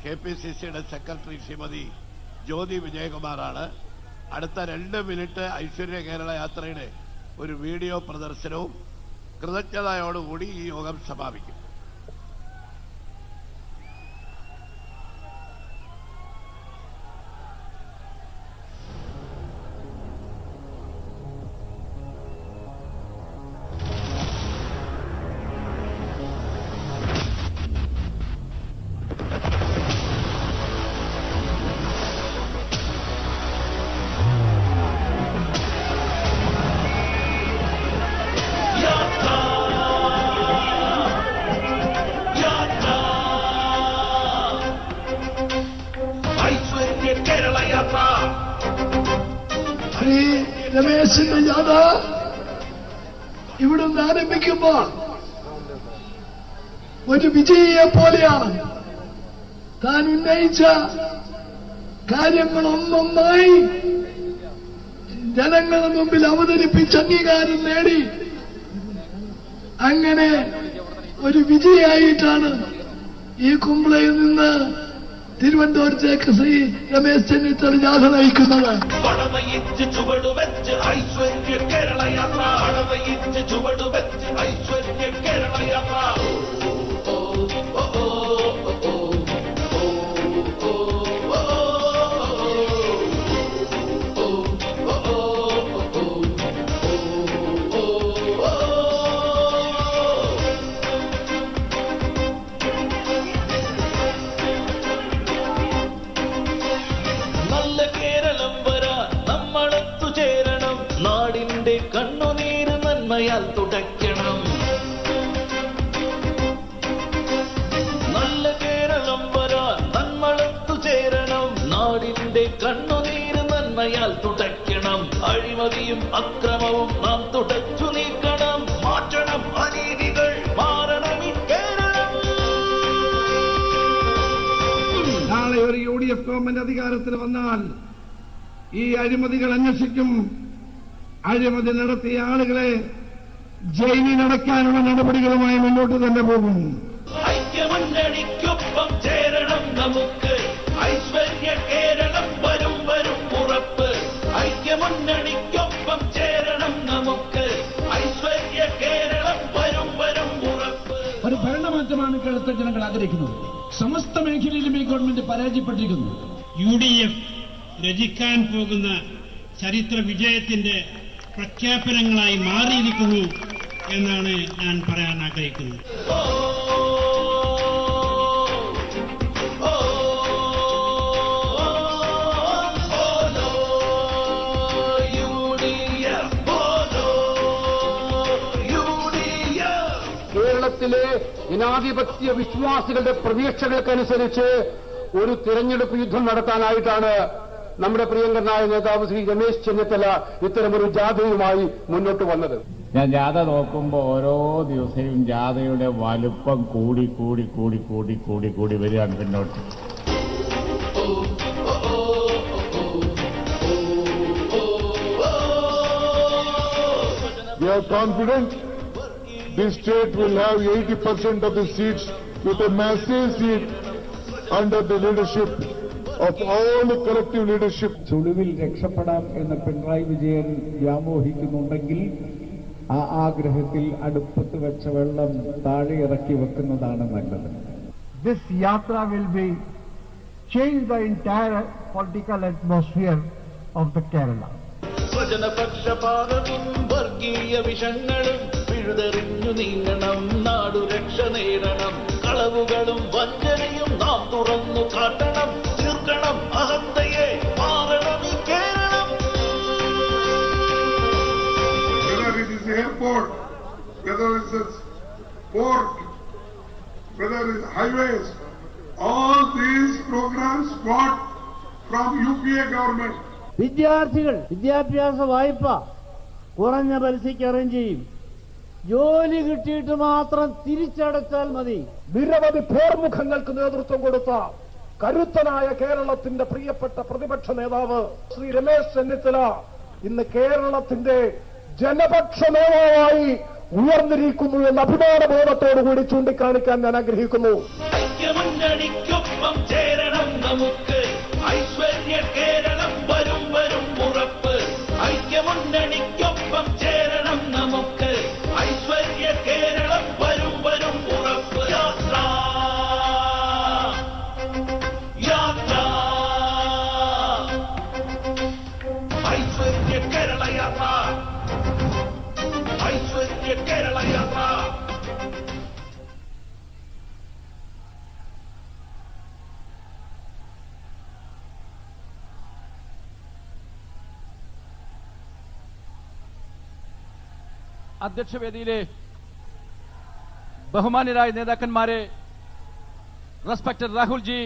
Speaker 3: KPCCയുടെ സെക്രട്ടറി ശ്രീമതി ജ്യോതി വിജയകുമാറാണ്. അടുത്ത 2 മിനിറ്റ് ഐശ്വര്യ കേരള യാത്രയുടെ ഒരു വീഡിയോ പ്രദർശനവും കൃതജ്ഞതയോടുകൂടി ഈ യോഗം സമാപിക്കും.
Speaker 4: ശ്രീ രമേശിന്റെ ജാഥ ഇവിടുന്ന് ആരംഭിക്കുമ്പോൾ ഒരു വിജയിയെ പോലെയാണ്. താൻ ഉന്നയിച്ച കാര്യങ്ങളൊന്നൊന്നായി ജനങ്ങളുടെ മുമ്പിൽ അവതരിപ്പിച്ച് അംഗീകാരം നേടി അങ്ങനെ ഒരു വിജയിയായിട്ടാണ് ഈ കുമ്പളയിൽ നിന്ന് തിരുവനന്തപുരത്തേക്ക് ശ്രീ രമേശ് ചെന്നിത്തല ജാഥ നയിക്കുന്നത്.
Speaker 5: കണ്ണുനീര് നന്മയാൽ തുടയ്ക്കണം. നല്ല കേരളം വരാൻ നന്മളത്തു ചേരണം. നാടിന്റെ കണ്ണുനീര് നന്മയാൽ തുടയ്ക്കണം. അഴിമതിയും അക്രമവും നാം തുടച്ചു നീക്കണം. മാറ്റണം അനീതികൾ, മാറണം ഈ കേരളം.
Speaker 4: നാളെ ഒരു UDF ഗവൺമെന്റ് അധികാരത്തിൽ വന്നാൽ ഈ അഴിമതികൾ അന്വേഷിക്കും. അഴിമതി നടത്തിയ ആളുകളെ ജയിലിലടക്കാനുള്ള നടപടികളുമായി മുന്നോട്ട് തന്നെ പോകും.
Speaker 5: ഐക്യമുന്നണിക്കൊപ്പം ചേരണം നമുക്ക്. ഐശ്വര്യ കേരളം വരും വരും ഉറപ്പ്. ഐക്യമുന്നണിക്കൊപ്പം ചേരണം നമുക്ക്. ഐശ്വര്യ കേരളം വരും വരും ഉറപ്പ്.
Speaker 6: ഒരു ഭരണമാറ്റമാണ് കേരളത്തെ ജനങ്ങൾ ആഗ്രഹിക്കുന്നത്. സമസ്ത മേഖലയിലും ഈ ഗവൺമെന്റ് പരാജയപ്പെട്ടിരിക്കുന്നു.
Speaker 7: UDF
Speaker 6: രചിക്കാൻ പോകുന്ന ചരിത്ര വിജയത്തിന്റെ പ്രഖ്യാപനങ്ങളായി മാറിയിരിക്കുന്നു എന്നാണ് ഞാൻ പറയാൻ ആഗ്രഹിക്കുന്നത്.
Speaker 7: കേരളത്തിലെ ജനാധിപത്യ വിശ്വാസികളുടെ പ്രതീക്ഷകൾക്കനുസരിച്ച് ഒരു തിരഞ്ഞെടുപ്പ് യുദ്ധം നടത്താനായിട്ടാണ് നമ്മുടെ പ്രിയങ്കരനായ നേതാവ് ശ്രീ രമേശ് ചെന്നിത്തല ഇത്തരമൊരു ജാഥയുമായി മുന്നോട്ട് വന്നത്.
Speaker 8: ഞാൻ ജാഥ നോക്കുമ്പോൾ ഓരോ ദിവസവും ജാഥയുടെ വലുപ്പം കൂടി കൂടി കൂടി കൂടി കൂടി കൂടി വരികയാണ് പിന്നോട്ട്.
Speaker 4: We are confident this state will have 80% of the seats with a massive seat under the leadership of all the collective leadership.
Speaker 9: ചുളിവിൽ രക്ഷപ്പെടാം എന്ന് പിണറായി വിജയൻ വ്യാമോഹിക്കുന്നുണ്ടെങ്കിൽ ആ ആഗ്രഹത്തിൽ അടുപ്പത്ത് വെച്ച വെള്ളം താഴെ ഇറക്കി വെക്കുന്നതാണ് നല്ലത്.
Speaker 4: This yatra will be change the entire political atmosphere of the Kerala.
Speaker 5: സ്വജനപക്ഷപാതവും വർഗീയ വിഷങ്ങളും പിഴുതെറിഞ്ഞു നീങ്ങണം. നാടു രക്ഷ നേടണം. കളവുകളും വഞ്ചനയും നാം തുറന്നു കാട്ടണം. തീർക്കണം അഹന്തയെ, മാറണം ഈ Keralam.
Speaker 4: Whether it is airport, whether it is port, whether it is highways, all these programs got from UPA government.
Speaker 10: വിദ്യാർത്ഥികൾ വിദ്യാഭ്യാസ വായ്പ കുറഞ്ഞ പലിശയ്ക്ക് അറേഞ്ച് ചെയ്യും. ജോലി കിട്ടിയിട്ട് മാത്രം തിരിച്ചടച്ചാൽ മതി.
Speaker 7: നിരവധി പേർമുഖങ്ങൾക്ക് നേതൃത്വം കൊടുത്ത കരുത്തനായ കേരളത്തിന്റെ പ്രിയപ്പെട്ട പ്രതിപക്ഷ നേതാവ് ശ്രീ രമേശ് ചെന്നിത്തല ഇന്ന് കേരളത്തിന്റെ ജനപക്ഷ നേതാവായി ഉയർന്നിരിക്കുന്നു എന്ന അഭിമാനബോധത്തോടുകൂടി ചൂണ്ടിക്കാണിക്കാൻ ഞാൻ ആഗ്രഹിക്കുന്നു.
Speaker 5: ഐക്യമുന്നണിക്കൊപ്പം ചേരണം നമുക്ക്. ഐശ്വര്യ കേരളം വരും വരും ഉറപ്പ്. ഐക്യമുന്നണിക്കൊപ്പം ചേരണം നമുക്ക്. ഐശ്വര്യ കേരളം വരും വരും ഉറപ്പ്. യാത്ര യാത്ര ഐശ്വര്യ കേരള യാത്ര. ഐശ്വര്യ കേരള യാത്ര.
Speaker 11: അധ്യക്ഷവേദിയിലെ ബഹുമാന്യരായ നേതാക്കന്മാരെ, റെസ്പെക്ടഡ് രാഹുൽ ജി,